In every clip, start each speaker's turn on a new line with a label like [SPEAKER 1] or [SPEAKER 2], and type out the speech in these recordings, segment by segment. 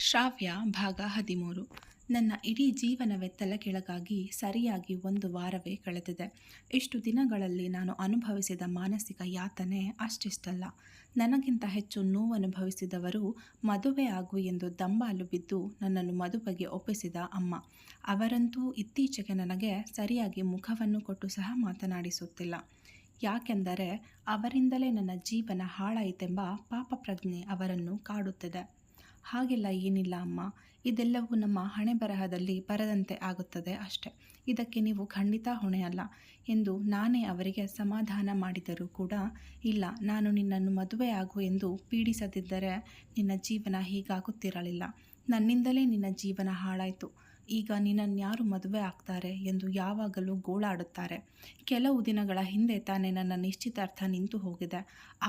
[SPEAKER 1] ಶ್ರಾವ್ಯ ಭಾಗ 13. ನನ್ನ ಇಡೀ ಜೀವನವೇ ತಲೆಕೆಳಗಾಗಿ ಸರಿಯಾಗಿ 1 ವಾರವೇ ಕಳೆದಿದೆ. ಇಷ್ಟು ದಿನಗಳಲ್ಲಿ ನಾನು ಅನುಭವಿಸಿದ ಮಾನಸಿಕ ಯಾತನೆ ಅಷ್ಟಿಷ್ಟಲ್ಲ. ನನಗಿಂತ ಹೆಚ್ಚು ನೋವನುಭವಿಸಿದವರು ಮದುವೆ ಆಗು ಎಂದು ದಂಬಾಲು ಬಿದ್ದು ನನ್ನನ್ನು ಮದುವೆಗೆ ಒಪ್ಪಿಸಿದ ಅಮ್ಮ. ಅವರಂತೂ ಇತ್ತೀಚೆಗೆ ನನಗೆ ಸರಿಯಾಗಿ ಮುಖವನ್ನು ಕೊಟ್ಟು ಸಹ ಮಾತನಾಡಿಸುತ್ತಿಲ್ಲ. ಯಾಕೆಂದರೆ ಅವರಿಂದಲೇ ನನ್ನ ಜೀವನ ಹಾಳಾಯಿತೆಂಬ ಪಾಪ ಪ್ರಜ್ಞೆ ಅವರನ್ನು ಕಾಡುತ್ತಿದೆ. ಹಾಗೆಲ್ಲ ಏನಿಲ್ಲ ಅಮ್ಮ, ಇದೆಲ್ಲವೂ ನಮ್ಮ ಹಣೆಬರಹದಲ್ಲಿ ಬರದಂತೆ ಆಗುತ್ತದೆ ಅಷ್ಟೆ. ಇದಕ್ಕೆ ನೀವು ಖಂಡಿತ ಹೊಣೆಯಲ್ಲ ಎಂದು ನಾನೇ ಅವರಿಗೆ ಸಮಾಧಾನ ಮಾಡಿದರೂ ಕೂಡ, ಇಲ್ಲ, ನಾನು ನಿನ್ನನ್ನು ಮದುವೆ ಆಗು ಎಂದು ಪೀಡಿಸದಿದ್ದರೆ ನಿನ್ನ ಜೀವನ ಹೀಗಾಗುತ್ತಿರಲಿಲ್ಲ. ನನ್ನಿಂದಲೇ ನಿನ್ನ ಜೀವನ ಹಾಳಾಯಿತು. ಈಗ ನಿನ್ನನ್ಯಾರು ಮದುವೆ ಆಗ್ತಾರೆ ಎಂದು ಯಾವಾಗಲೂ ಗೋಳಾಡುತ್ತಾರೆ. ಕೆಲವು ದಿನಗಳ ಹಿಂದೆ ತಾನೇ ನನ್ನ ನಿಶ್ಚಿತಾರ್ಥ ನಿಂತು ಹೋಗಿದೆ.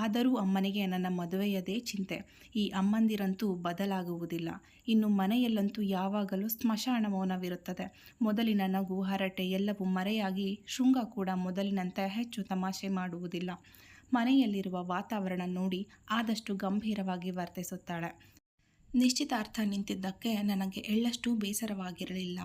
[SPEAKER 1] ಆದರೂ ಅಮ್ಮನಿಗೆ ನನ್ನ ಮದುವೆಯದೇ ಚಿಂತೆ. ಈ ಅಮ್ಮಂದಿರಂತೂ ಬದಲಾಗುವುದಿಲ್ಲ. ಇನ್ನು ಮನೆಯಲ್ಲಂತೂ ಯಾವಾಗಲೂ ಸ್ಮಶಾನ ಮೌನವಿರುತ್ತದೆ. ಮೊದಲಿನ ನಗು, ಹರಟೆ ಎಲ್ಲವೂ ಮರೆಯಾಗಿ ಶೃಂಗ ಕೂಡ ಮೊದಲಿನಂತೆ ಹೆಚ್ಚು ತಮಾಷೆ ಮಾಡುವುದಿಲ್ಲ. ಮನೆಯಲ್ಲಿರುವ ವಾತಾವರಣ ನೋಡಿ ಆದಷ್ಟು ಗಂಭೀರವಾಗಿ ವರ್ತಿಸುತ್ತಾಳೆ. ನಿಶ್ಚಿತಾರ್ಥ ನಿಂತಿದ್ದಕ್ಕೆ ನನಗೆ ಎಳ್ಳಷ್ಟು ಬೇಸರವಾಗಿರಲಿಲ್ಲ.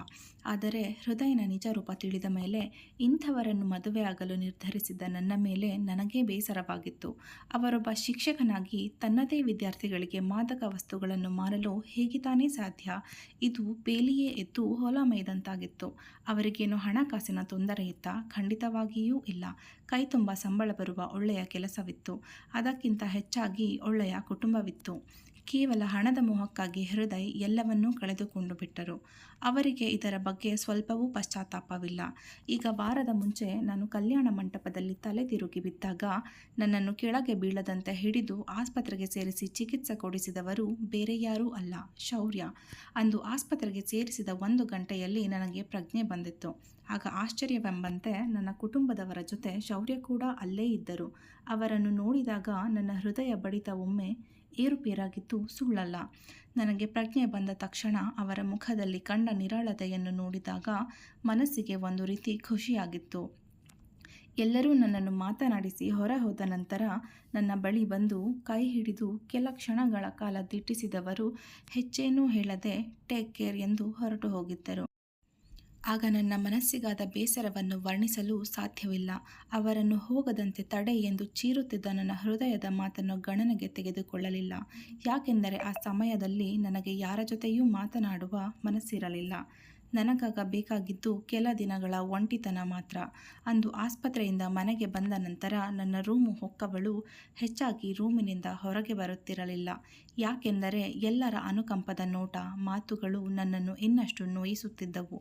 [SPEAKER 1] ಆದರೆ ಹೃದಯನ ನಿಜ ರೂಪ ತಿಳಿದ ಮೇಲೆ ಇಂಥವರನ್ನು ಮದುವೆಯಾಗಲು ನಿರ್ಧರಿಸಿದ್ದ ನನ್ನ ಮೇಲೆ ನನಗೇ ಬೇಸರವಾಗಿತ್ತು. ಅವರೊಬ್ಬ ಶಿಕ್ಷಕನಾಗಿ ತನ್ನದೇ ವಿದ್ಯಾರ್ಥಿಗಳಿಗೆ ಮಾದಕ ವಸ್ತುಗಳನ್ನು ಮಾರಲು ಹೇಗೆ ತಾನೇ ಸಾಧ್ಯ? ಇದು ಬೇಲಿಯೇ ಎದ್ದು ಹೊಲ ಮೇಯ್ದಂತಾಗಿತ್ತು. ಅವರಿಗೇನು ಹಣಕಾಸಿನ ತೊಂದರೆ ಇತ್ತಾ? ಖಂಡಿತವಾಗಿಯೂ ಇಲ್ಲ. ಕೈ ತುಂಬ ಸಂಬಳ ಬರುವ ಒಳ್ಳೆಯ ಕೆಲಸವಿತ್ತು. ಅದಕ್ಕಿಂತ ಹೆಚ್ಚಾಗಿ ಒಳ್ಳೆಯ ಕುಟುಂಬವಿತ್ತು. ಕೇವಲ ಹಣದ ಮೋಹಕ್ಕಾಗಿ ಹೃದಯ್ ಎಲ್ಲವನ್ನೂ ಕಳೆದುಕೊಂಡು ಬಿಟ್ಟರು. ಅವರಿಗೆ ಇದರ ಬಗ್ಗೆ ಸ್ವಲ್ಪವೂ ಪಶ್ಚಾತ್ತಾಪವಿಲ್ಲ. ಈಗ ವಾರದ ಮುಂಚೆ ನಾನು ಕಲ್ಯಾಣ ಮಂಟಪದಲ್ಲಿ ತಲೆ ತಿರುಗಿ ಬಿದ್ದಾಗ ನನ್ನನ್ನು ಕೆಳಗೆ ಬೀಳದಂತೆ ಹಿಡಿದು ಆಸ್ಪತ್ರೆಗೆ ಸೇರಿಸಿ ಚಿಕಿತ್ಸೆ ಕೊಡಿಸಿದವರು ಬೇರೆ ಯಾರೂ ಅಲ್ಲ, ಶೌರ್ಯ. ಅಂದು ಆಸ್ಪತ್ರೆಗೆ ಸೇರಿಸಿದ 1 ಗಂಟೆಯಲ್ಲಿ ನನಗೆ ಪ್ರಜ್ಞೆ ಬಂದಿತ್ತು. ಆಗ ಆಶ್ಚರ್ಯವೆಂಬಂತೆ ನನ್ನ ಕುಟುಂಬದವರ ಜೊತೆ ಶೌರ್ಯ ಕೂಡ ಅಲ್ಲೇ ಇದ್ದರು. ಅವರನ್ನು ನೋಡಿದಾಗ ನನ್ನ ಹೃದಯ ಬಡಿತ ಒಮ್ಮೆ ಏರುಪೇರಾಗಿದ್ದು ಸುಳ್ಳಲ್ಲ. ನನಗೆ ಪ್ರಜ್ಞೆ ಬಂದ ತಕ್ಷಣ ಅವರ ಮುಖದಲ್ಲಿ ಕಂಡ ನಿರಾಳತೆಯನ್ನು ನೋಡಿದಾಗ ಮನಸ್ಸಿಗೆ ಒಂದು ರೀತಿ ಖುಷಿಯಾಗಿತ್ತು. ಎಲ್ಲರೂ ನನ್ನನ್ನು ಮಾತನಾಡಿಸಿ ಹೊರ ಹೋದ ನಂತರ ನನ್ನ ಬಳಿ ಬಂದು ಕೈ ಹಿಡಿದು ಕೆಲ ಕ್ಷಣಗಳ ಕಾಲ ದಿಟ್ಟಿಸಿದವರು ಹೆಚ್ಚೇನೂ ಹೇಳದೆ ಟೇಕ್ ಕೇರ್ ಎಂದು ಹೊರಟು ಹೋಗಿದ್ದರು. ಆಗ ನನ್ನ ಮನಸ್ಸಿಗಾದ ಬೇಸರವನ್ನು ವರ್ಣಿಸಲು ಸಾಧ್ಯವಿಲ್ಲ. ಅವರನ್ನು ಹೋಗದಂತೆ ತಡೆ ಎಂದು ಚೀರುತ್ತಿದ್ದ ನನ್ನ ಹೃದಯದ ಮಾತನ್ನು ಗಣನೆಗೆ ತೆಗೆದುಕೊಳ್ಳಲಿಲ್ಲ. ಯಾಕೆಂದರೆ ಆ ಸಮಯದಲ್ಲಿ ನನಗೆ ಯಾರ ಜೊತೆಯೂ ಮಾತನಾಡುವ ಮನಸ್ಸಿರಲಿಲ್ಲ. ನನಗಾಗ ಬೇಕಾಗಿದ್ದು ಕೆಲ ದಿನಗಳ ಒಂಟಿತನ ಮಾತ್ರ. ಅಂದು ಆಸ್ಪತ್ರೆಯಿಂದ ಮನೆಗೆ ಬಂದ ನಂತರ ನನ್ನ ರೂಮು ಹೊಕ್ಕವಳು ಹೆಚ್ಚಾಗಿ ರೂಮಿನಿಂದ ಹೊರಗೆ ಬರುತ್ತಿರಲಿಲ್ಲ. ಯಾಕೆಂದರೆ ಎಲ್ಲರ ಅನುಕಂಪದ ನೋಟ, ಮಾತುಗಳು ನನ್ನನ್ನು ಇನ್ನಷ್ಟು ನೋಯಿಸುತ್ತಿದ್ದವು.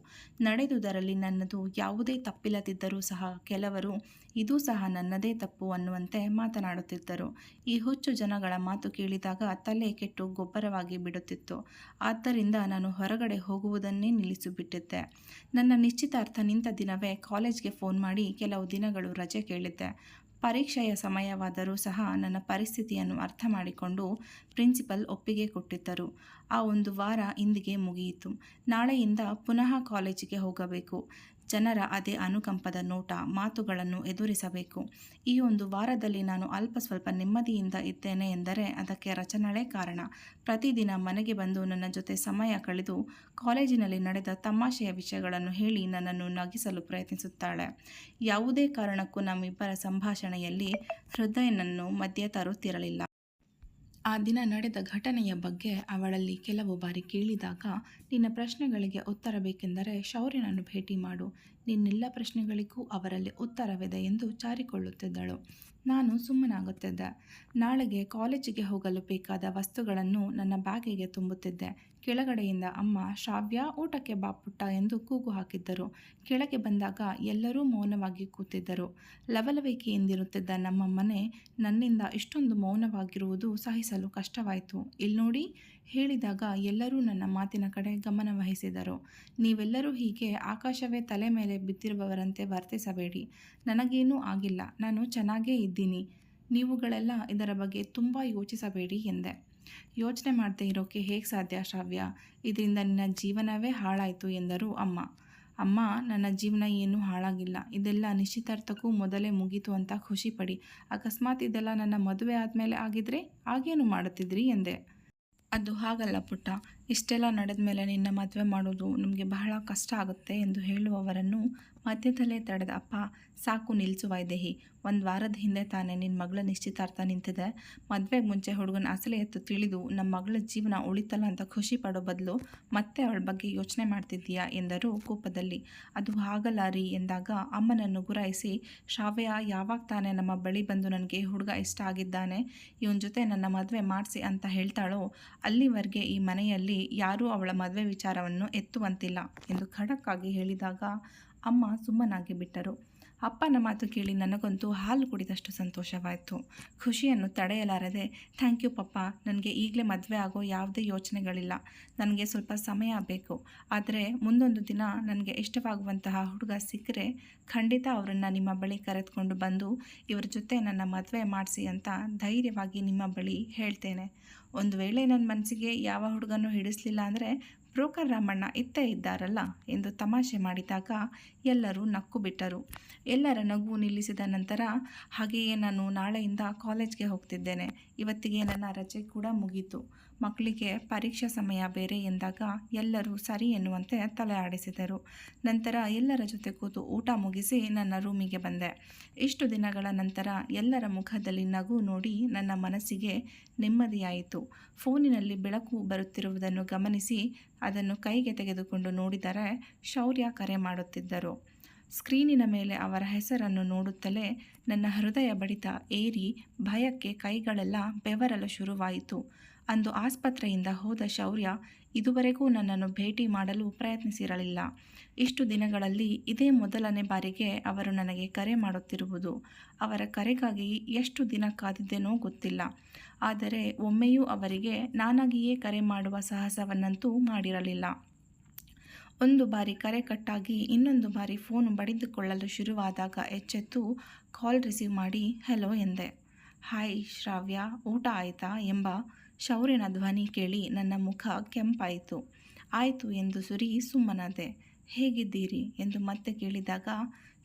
[SPEAKER 1] ನಡೆದುದರಲ್ಲಿ ನನ್ನದು ಯಾವುದೇ ತಪ್ಪಿಲ್ಲದಿದ್ದರೂ ಸಹ ಕೆಲವರು ಇದೂ ಸಹ ನನ್ನದೇ ತಪ್ಪು ಅನ್ನುವಂತೆ ಮಾತನಾಡುತ್ತಿದ್ದರು. ಈ ಹುಚ್ಚು ಜನಗಳ ಮಾತು ಕೇಳಿದಾಗ ತಲೆ ಕೆಟ್ಟು ಗೊಬ್ಬರವಾಗಿ ಬಿಡುತ್ತಿತ್ತು. ಆದ್ದರಿಂದ ನಾನು ಹೊರಗಡೆ ಹೋಗುವುದನ್ನೇ ನಿಲ್ಲಿಸಿಬಿಟ್ಟಿದ್ದೆ. ನನ್ನ ನಿಶ್ಚಿತಾರ್ಥ ನಿಂತ ದಿನವೇ ಕಾಲೇಜ್ಗೆ ಫೋನ್ ಮಾಡಿ ಕೆಲವು ದಿನಗಳು ರಜೆ ಕೇಳಿದ್ದೆ. ಪರೀಕ್ಷೆಯ ಸಮಯವಾದರೂ ಸಹ ನನ್ನ ಪರಿಸ್ಥಿತಿಯನ್ನು ಅರ್ಥ ಮಾಡಿಕೊಂಡು ಪ್ರಿನ್ಸಿಪಲ್ ಒಪ್ಪಿಗೆ ಕೊಟ್ಟಿದ್ದರು. ಆ 1 ವಾರ ಇಂದಿಗೆ ಮುಗಿಯಿತು. ನಾಳೆಯಿಂದ ಪುನಃ ಕಾಲೇಜಿಗೆ ಹೋಗಬೇಕು. ಜನರ ಅದೇ ಅನುಕಂಪದ ನೋಟ, ಮಾತುಗಳನ್ನು ಎದುರಿಸಬೇಕು. ಈ 1 ವಾರದಲ್ಲಿ ನಾನು ಅಲ್ಪ ಸ್ವಲ್ಪ ನೆಮ್ಮದಿಯಿಂದ ಇದ್ದೇನೆ ಎಂದರೆ ಅದಕ್ಕೆ ರಚನಳೇ ಕಾರಣ. ಪ್ರತಿದಿನ ಮನೆಗೆ ಬಂದು ನನ್ನ ಜೊತೆ ಸಮಯ ಕಳೆದು ಕಾಲೇಜಿನಲ್ಲಿ ನಡೆದ ತಮಾಷೆಯ ವಿಷಯಗಳನ್ನು ಹೇಳಿ ನನ್ನನ್ನು ನಗಿಸಲು ಪ್ರಯತ್ನಿಸುತ್ತಾಳೆ. ಯಾವುದೇ ಕಾರಣಕ್ಕೂ ನಮ್ಮಿಬ್ಬರ ಸಂಭಾಷಣೆಯಲ್ಲಿ ಹೃದಯನನ್ನು ಮಧ್ಯೆ ತರುತ್ತಿರಲಿಲ್ಲ. ಆ ದಿನ ನಡೆದ ಘಟನೆಯ ಬಗ್ಗೆ ಅವಳಲ್ಲಿ ಕೆಲವು ಬಾರಿ ಕೇಳಿದಾಗ, ನಿನ್ನ ಪ್ರಶ್ನೆಗಳಿಗೆ ಉತ್ತರ ಬೇಕೆಂದರೆ ಶೌರ್ಯನನ್ನು ಭೇಟಿ ಮಾಡು, ನಿನ್ನೆಲ್ಲ ಪ್ರಶ್ನೆಗಳಿಗೂ ಅವರಲ್ಲಿ ಉತ್ತರವಿದೆ ಎಂದು ಜಾರಿಕೊಳ್ಳುತ್ತಿದ್ದಳು. ನಾನು ಸುಮ್ಮನಾಗುತ್ತಿದ್ದೆ. ನಾಳೆಗೆ ಕಾಲೇಜಿಗೆ ಹೋಗಲು ಬೇಕಾದ ವಸ್ತುಗಳನ್ನು ನನ್ನ ಬ್ಯಾಗಿಗೆ ತುಂಬುತ್ತಿದ್ದೆ. ಕೆಳಗಡೆಯಿಂದ ಅಮ್ಮ, ಶ್ರಾವ್ಯ, ಊಟಕ್ಕೆ ಬಾ ಪುಟ್ಟ ಎಂದು ಕೂಗು ಹಾಕಿದ್ದರು. ಕೆಳಗೆ ಬಂದಾಗ ಎಲ್ಲರೂ ಮೌನವಾಗಿ ಕೂತಿದ್ದರು. ಲವಲವಿಕೆಯಿಂದಿರುತ್ತಿದ್ದ ನಮ್ಮ ಮನೆ ನನ್ನಿಂದ ಇಷ್ಟೊಂದು ಮೌನವಾಗಿರುವುದು ಸಹಿಸಲು ಕಷ್ಟವಾಯಿತು. ಇಲ್ನೋಡಿ ಹೇಳಿದಾಗ ಎಲ್ಲರೂ ನನ್ನ ಮಾತಿನ ಕಡೆ ಗಮನ ವಹಿಸಿದರು. ನೀವೆಲ್ಲರೂ ಹೀಗೆ ಆಕಾಶವೇ ತಲೆ ಮೇಲೆ ಬಿದ್ದಿರುವವರಂತೆ ವರ್ತಿಸಬೇಡಿ. ನನಗೇನೂ ಆಗಿಲ್ಲ, ನಾನು ಚೆನ್ನಾಗೇ ಇದ್ದೀನಿ. ನೀವುಗಳೆಲ್ಲ ಇದರ ಬಗ್ಗೆ ತುಂಬ ಯೋಚಿಸಬೇಡಿ ಎಂದೆ. ಯೋಚನೆ ಮಾಡದೆ ಇರೋಕೆ ಹೇಗೆ ಸಾಧ್ಯ ಶ್ರಾವ್ಯ? ಇದರಿಂದ ನಿನ್ನ ಜೀವನವೇ ಹಾಳಾಯಿತು ಎಂದರು ಅಮ್ಮ. ಅಮ್ಮ, ನನ್ನ ಜೀವನ ಏನೂ ಹಾಳಾಗಿಲ್ಲ. ಇದೆಲ್ಲ ನಿಶ್ಚಿತಾರ್ಥಕ್ಕೂ ಮೊದಲೇ ಮುಗೀತು ಅಂತ ಖುಷಿಪಡಿ. ಅಕಸ್ಮಾತ್ ಇದೆಲ್ಲ ನನ್ನ ಮದುವೆ ಆದಮೇಲೆ ಆಗಿದ್ರೆ ಆಗೇನು ಮಾಡುತ್ತಿದ್ರಿ ಎಂದೆ. ಅದು ಹಾಗಲ್ಲ ಪುಟ್ಟ, ಇಷ್ಟೆಲ್ಲ ನಡೆದ ಮೇಲೆ ನಿನ್ನ ಮದುವೆ ಮಾಡೋದು ನಮಗೆ ಬಹಳ ಕಷ್ಟ ಆಗುತ್ತೆ ಎಂದು ಹೇಳುವವರನ್ನು ಮಧ್ಯದಲ್ಲೇ ತಡೆದ ಅಪ್ಪ, ಸಾಕು ನಿಲ್ಲಿಸು ವೈದೇಹಿ. ಒಂದು ವಾರದ ಹಿಂದೆ ತಾನೇ ನಿನ್ನ ಮಗಳ ನಿಶ್ಚಿತಾರ್ಥ ನಿಂತಿದೆ. ಮದುವೆಗೆ ಮುಂಚೆ ಹುಡುಗನ ಅಸಲಿ ಎತ್ತು ತಿಳಿದು ನಮ್ಮ ಮಗಳ ಜೀವನ ಉಳಿತಲ್ಲ ಅಂತ ಖುಷಿ ಪಡೋ ಬದಲು ಮತ್ತೆ ಅವಳ ಬಗ್ಗೆ ಯೋಚನೆ ಮಾಡ್ತಿದ್ದೀಯಾ ಎಂದರು ಕೋಪದಲ್ಲಿ. ಅದು ಹಾಗಲ್ಲ ರೀ ಎಂದಾಗ ಅಮ್ಮನನ್ನು ಗುರಾಯಿಸಿ, ಶ್ರಾವ್ಯ ಯಾವಾಗ ತಾನೇ ನಮ್ಮ ಬಳಿ ಬಂದು ನನಗೆ ಹುಡುಗ ಇಷ್ಟ ಆಗಿದ್ದಾನೆ, ಇವನ ಜೊತೆ ನನ್ನ ಮದುವೆ ಮಾಡಿಸಿ ಅಂತ ಹೇಳ್ತಾಳೋ ಅಲ್ಲಿವರೆಗೆ ಈ ಮನೆಯಲ್ಲಿ ಯಾರೂ ಅವಳ ಮದುವೆ ವಿಚಾರವನ್ನು ಎತ್ತುವಂತಿಲ್ಲ ಎಂದು ಖಡಕ್ಕಾಗಿ ಹೇಳಿದಾಗ ಅಮ್ಮ ಸುಮ್ಮನಾಗಿ ಬಿಟ್ಟರು. ಅಪ್ಪನ ಮಾತು ಕೇಳಿ ನನಗಂತೂ ಹಾಲು ಕುಡಿದಷ್ಟು ಸಂತೋಷವಾಯಿತು. ಖುಷಿಯನ್ನು ತಡೆಯಲಾರದೆ, ಥ್ಯಾಂಕ್ ಯು ಪಪ್ಪ, ನನಗೆ ಈಗಲೇ ಮದುವೆ ಆಗೋ ಯಾವುದೇ ಯೋಚನೆಗಳಿಲ್ಲ. ನನಗೆ ಸ್ವಲ್ಪ ಸಮಯ ಬೇಕು. ಆದರೆ ಮುಂದೊಂದು ದಿನ ನನಗೆ ಇಷ್ಟವಾಗುವಂತಹ ಹುಡುಗ ಸಿಕ್ಕರೆ ಖಂಡಿತ ಅವರನ್ನು ನಿಮ್ಮ ಬಳಿ ಕರೆದುಕೊಂಡು ಬಂದು ಇವರ ಜೊತೆ ನನ್ನ ಮದುವೆ ಮಾಡಿಸಿ ಅಂತ ಧೈರ್ಯವಾಗಿ ನಿಮ್ಮ ಬಳಿ ಹೇಳ್ತೇನೆ. ಒಂದು ವೇಳೆ ನನ್ನ ಮನಸ್ಸಿಗೆ ಯಾವ ಹುಡುಗನೂ ಹಿಡಿಸಲಿಲ್ಲ ಅಂದರೆ ಬ್ರೋಕರ್ ರಾಮಣ್ಣ ಇತ್ತೇ ಇದ್ದಾರಲ್ಲ ಎಂದು ತಮಾಷೆ ಮಾಡಿದಾಗ ಎಲ್ಲರೂ ನಕ್ಕು ಬಿಟ್ಟರು. ಎಲ್ಲರ ನಗು ನಿಲ್ಲಿಸಿದ ನಂತರ, ಹಾಗೆಯೇ ನಾನು ನಾಳೆಯಿಂದ ಕಾಲೇಜ್ಗೆ ಹೋಗ್ತಿದ್ದೇನೆ. ಇವತ್ತಿಗೆ ನನ್ನ ರಜೆ ಕೂಡ ಮುಗೀತು. ಮಕ್ಕಳಿಗೆ ಪರೀಕ್ಷಾ ಸಮಯ ಬೇರೆ ಎಂದಾಗ ಎಲ್ಲರೂ ಸರಿ ಎನ್ನುವಂತೆ ತಲೆ ಆಡಿಸಿದರು. ನಂತರ ಎಲ್ಲರ ಜೊತೆ ಕೂತು ಊಟ ಮುಗಿಸಿ ನನ್ನ ರೂಮಿಗೆ ಬಂದೆ. ಇಷ್ಟು ದಿನಗಳ ನಂತರ ಎಲ್ಲರ ಮುಖದಲ್ಲಿ ನಗು ನೋಡಿ ನನ್ನ ಮನಸ್ಸಿಗೆ ನೆಮ್ಮದಿಯಾಯಿತು. ಫೋನಿನಲ್ಲಿ ಬೆಳಕು ಬರುತ್ತಿರುವುದನ್ನು ಗಮನಿಸಿ ಅದನ್ನು ಕೈಗೆ ತೆಗೆದುಕೊಂಡು ನೋಡಿದರೆ ಶೌರ್ಯ ಕರೆ ಮಾಡುತ್ತಿದ್ದರು. ಸ್ಕ್ರೀನಿನ ಮೇಲೆ ಅವರ ಹೆಸರನ್ನು ನೋಡುತ್ತಲೇ ನನ್ನ ಹೃದಯ ಬಡಿತ ಏರಿ ಭಯಕ್ಕೆ ಕೈಗಳೆಲ್ಲ ಬೆವರಲು ಶುರುವಾಯಿತು. ಅಂದು ಆಸ್ಪತ್ರೆಯಿಂದ ಹೋದ ಶೌರ್ಯ ಇದುವರೆಗೂ ನನ್ನನ್ನು ಭೇಟಿ ಮಾಡಲು ಪ್ರಯತ್ನಿಸಿರಲಿಲ್ಲ. ಇಷ್ಟು ದಿನಗಳಲ್ಲಿ ಇದೇ ಮೊದಲನೇ ಬಾರಿಗೆ ಅವರು ನನಗೆ ಕರೆ ಮಾಡುತ್ತಿರುವುದು. ಅವರ ಕರೆಗಾಗಿ ಎಷ್ಟು ದಿನ ಕಾದಿದ್ದೇನೋ ಗೊತ್ತಿಲ್ಲ. ಆದರೆ ಒಮ್ಮೆಯೂ ಅವರಿಗೆ ನಾನಾಗಿಯೇ ಕರೆ ಮಾಡುವ ಸಾಹಸವನ್ನಂತೂ ಮಾಡಿರಲಿಲ್ಲ. ಒಂದು ಬಾರಿ ಕರೆ ಕಟ್ಟಾಗಿ ಇನ್ನೊಂದು ಬಾರಿ ಫೋನು ಬಡಿದುಕೊಳ್ಳಲು ಶುರುವಾದಾಗ ಎಚ್ಚೆತ್ತು ಕಾಲ್ ರಿಸೀವ್ ಮಾಡಿ ಹೆಲೋ ಎಂದೆ. ಹಾಯ್ ಶ್ರಾವ್ಯ, ಊಟ ಆಯಿತಾ ಎಂಬ ಶೌರ್ಯನ ಧ್ವನಿ ಕೇಳಿ ನನ್ನ ಮುಖ ಕೆಂಪಾಯಿತು. ಆಯಿತು ಎಂದು ಸುರಿ ಸುಮ್ಮನಾದೆ. ಹೇಗಿದ್ದೀರಿ ಎಂದು ಮತ್ತೆ ಕೇಳಿದಾಗ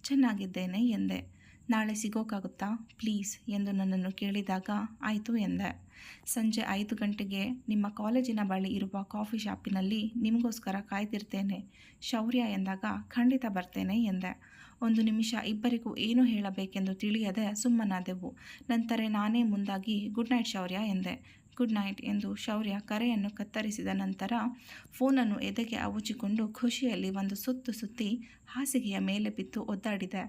[SPEAKER 1] ಚೆನ್ನಾಗಿದ್ದೇನೆ ಎಂದೆ. ನಾಳೆ ಸಿಗೋಕ್ಕಾಗುತ್ತಾ ಪ್ಲೀಸ್ ಎಂದು ನನ್ನನ್ನು ಕೇಳಿದಾಗ ಆಯಿತು ಎಂದೆ. ಸಂಜೆ 5 ಗಂಟೆಗೆ ನಿಮ್ಮ ಕಾಲೇಜಿನ ಬಳಿ ಇರುವ ಕಾಫಿ ಶಾಪಿನಲ್ಲಿ ನಿಮಗೋಸ್ಕರ ಕಾಯ್ದಿರ್ತೇನೆ ಶೌರ್ಯ ಎಂದಾಗ ಖಂಡಿತ ಬರ್ತೇನೆ ಎಂದೆ. ಒಂದು ನಿಮಿಷ ಇಬ್ಬರಿಗೂ ಏನು ಹೇಳಬೇಕೆಂದು ತಿಳಿಯದೆ ಸುಮ್ಮನಾದೆವು. ನಂತರ ನಾನೇ ಮುಂದಾಗಿ ಗುಡ್ ನೈಟ್ ಶೌರ್ಯ ಎಂದೆ. ಗುಡ್ ನೈಟ್ ಎಂದು ಶೌರ್ಯ ಕರೆಯನ್ನು ಕತ್ತರಿಸಿದ ನಂತರ ಫೋನನ್ನು ಎದೆಗೆ ಅವುಚಿಕೊಂಡು ಖುಷಿಯಲ್ಲಿ ಒಂದು ಸುತ್ತು ಸುತ್ತಿ ಹಾಸಿಗೆಯ ಮೇಲೆ ಬಿದ್ದು ಒದ್ದಾಡಿದೆ.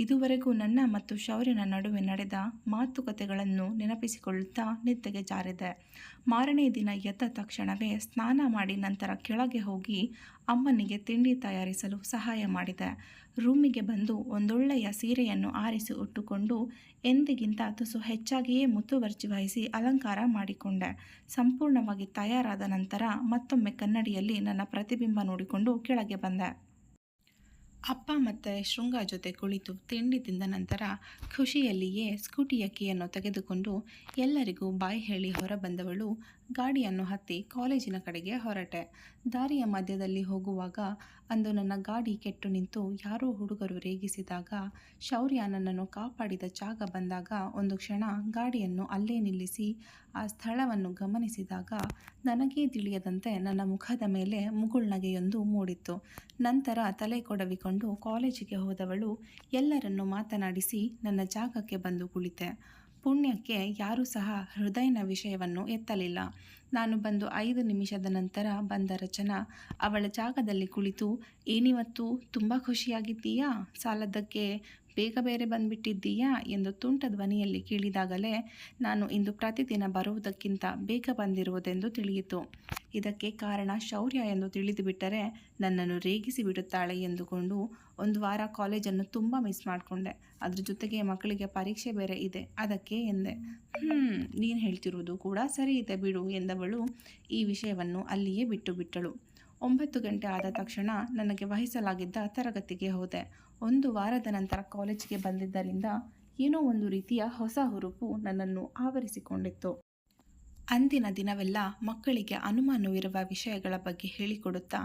[SPEAKER 1] ಇದುವರೆಗೂ ನನ್ನ ಮತ್ತು ಶೌರ್ಯನ ನಡುವೆ ನಡೆದ ಮಾತುಕತೆಗಳನ್ನು ನೆನಪಿಸಿಕೊಳ್ಳುತ್ತಾ ನಿದ್ದೆಗೆ ಜಾರಿದೆ. ಮಾರನೇ ದಿನ ಎದ್ದ ತಕ್ಷಣವೇ ಸ್ನಾನ ಮಾಡಿ ನಂತರ ಕೆಳಗೆ ಹೋಗಿ ಅಮ್ಮನಿಗೆ ತಿಂಡಿ ತಯಾರಿಸಲು ಸಹಾಯ ಮಾಡಿದೆ. ರೂಮಿಗೆ ಬಂದು ಒಂದೊಳ್ಳೆಯ ಸೀರೆಯನ್ನು ಆರಿಸಿ ಉಟ್ಟುಕೊಂಡು ಎಂದಿಗಿಂತ ತುಸು ಹೆಚ್ಚಾಗಿಯೇ ಮುತುವರ್ಜಿ ವಹಿಸಿ ಅಲಂಕಾರ ಮಾಡಿಕೊಂಡೆ. ಸಂಪೂರ್ಣವಾಗಿ ತಯಾರಾದ ನಂತರ ಮತ್ತೊಮ್ಮೆ ಕನ್ನಡಿಯಲ್ಲಿ ನನ್ನ ಪ್ರತಿಬಿಂಬ ನೋಡಿಕೊಂಡು ಕೆಳಗೆ ಬಂದೆ. ಅಪ್ಪ ಮತ್ತು ಶೃಂಗ ಜೊತೆ ಕುಳಿತು ತಿಂಡಿ ತಿಂದ ನಂತರ ಖುಷಿಯಲ್ಲಿಯೇ ಸ್ಕೂಟಿಯ ಕೀಯನ್ನು ತೆಗೆದುಕೊಂಡು ಎಲ್ಲರಿಗೂ ಬಾಯ್ ಹೇಳಿ ಹೊರಬಂದವಳು ಗಾಡಿಯನ್ನು ಹತ್ತಿ ಕಾಲೇಜಿನ ಕಡೆಗೆ ಹೊರಟೆ. ದಾರಿಯ ಮಧ್ಯದಲ್ಲಿ ಹೋಗುವಾಗ ಅಂದು ನನ್ನ ಗಾಡಿ ಕೆಟ್ಟು ನಿಂತು ಯಾರೋ ಹುಡುಗರು ರೇಗಿಸಿದಾಗ ಶೌರ್ಯ ನನ್ನನ್ನು ಕಾಪಾಡಿದ ಜಾಗ ಬಂದಾಗ ಒಂದು ಕ್ಷಣ ಗಾಡಿಯನ್ನು ಅಲ್ಲೇ ನಿಲ್ಲಿಸಿ ಆ ಸ್ಥಳವನ್ನು ಗಮನಿಸಿದಾಗ ನನಗೇ ತಿಳಿಯದಂತೆ ನನ್ನ ಮುಖದ ಮೇಲೆ ಮುಗುಳ್ನಗೆಯೊಂದು ಮೂಡಿತ್ತು. ನಂತರ ತಲೆ ಕೊಡವಿಕೊಂಡು ಕಾಲೇಜಿಗೆ ಹೋದವಳು ಎಲ್ಲರನ್ನು ಮಾತನಾಡಿಸಿ ನನ್ನ ಜಾಗಕ್ಕೆ ಬಂದು ಕುಳಿತೆ. ಪುಣ್ಯಕ್ಕೆ ಯಾರೂ ಸಹ ಹೃದಯನ ವಿಷಯವನ್ನು ಎತ್ತಲಿಲ್ಲ. ನಾನು ಬಂದು 5 ನಿಮಿಷದ ನಂತರ ಬಂದ ರಚನಾ ಅವಳ ಜಾಗದಲ್ಲಿ ಕುಳಿತು, ಏನಿವತ್ತು ತುಂಬ ಖುಷಿಯಾಗಿದ್ದೀಯಾ, ಸಾಲದ್ದಕ್ಕೆ ಬೇಗ ಬೇರೆ ಬಂದುಬಿಟ್ಟಿದ್ದೀಯಾ ಎಂದು ತುಂಟ ಧ್ವನಿಯಲ್ಲಿ ಕೇಳಿದಾಗಲೇ ನಾನು ಇಂದು ಪ್ರತಿದಿನ ಬರುವುದಕ್ಕಿಂತ ಬೇಗ ಬಂದಿರುವುದೆಂದು ತಿಳಿಯಿತು. ಇದಕ್ಕೆ ಕಾರಣ ಶೌರ್ಯ ಎಂದು ತಿಳಿದುಬಿಟ್ಟರೆ ನನ್ನನ್ನು ರೇಗಿಸಿ ಬಿಡುತ್ತಾಳೆ ಎಂದುಕೊಂಡು ಒಂದು ವಾರ ಕಾಲೇಜನ್ನು ತುಂಬ ಮಿಸ್ ಮಾಡಿಕೊಂಡೆ. ಅದ್ರ ಜೊತೆಗೆ ಮಕ್ಕಳಿಗೆ ಪರೀಕ್ಷೆ ಬೇರೆ ಇದೆ, ಅದಕ್ಕೆ ಎಂದೆ. ನೀನು ಹೇಳ್ತಿರೋದು ಕೂಡ ಸರಿ ಇದೆ ಬಿಡು ಎಂದವಳು ಈ ವಿಷಯವನ್ನು ಅಲ್ಲಿಯೇ ಬಿಟ್ಟಳು. 9 ಗಂಟೆ ಆದ ತಕ್ಷಣ ನನಗೆ ವಹಿಸಲಾಗಿದ್ದ ತರಗತಿಗೆ ಹೋದೆ. 1 ವಾರದ ನಂತರ ಕಾಲೇಜಿಗೆ ಬಂದಿದ್ದರಿಂದ ಏನೋ ಒಂದು ರೀತಿಯ ಹೊಸ ಹುರುಪು ನನ್ನನ್ನು ಆವರಿಸಿಕೊಂಡಿತ್ತು. ಅಂದಿನ ದಿನವೆಲ್ಲ ಮಕ್ಕಳಿಗೆ ಅನುಮಾನವಿರುವ ವಿಷಯಗಳ ಬಗ್ಗೆ ಹೇಳಿಕೊಡುತ್ತಾ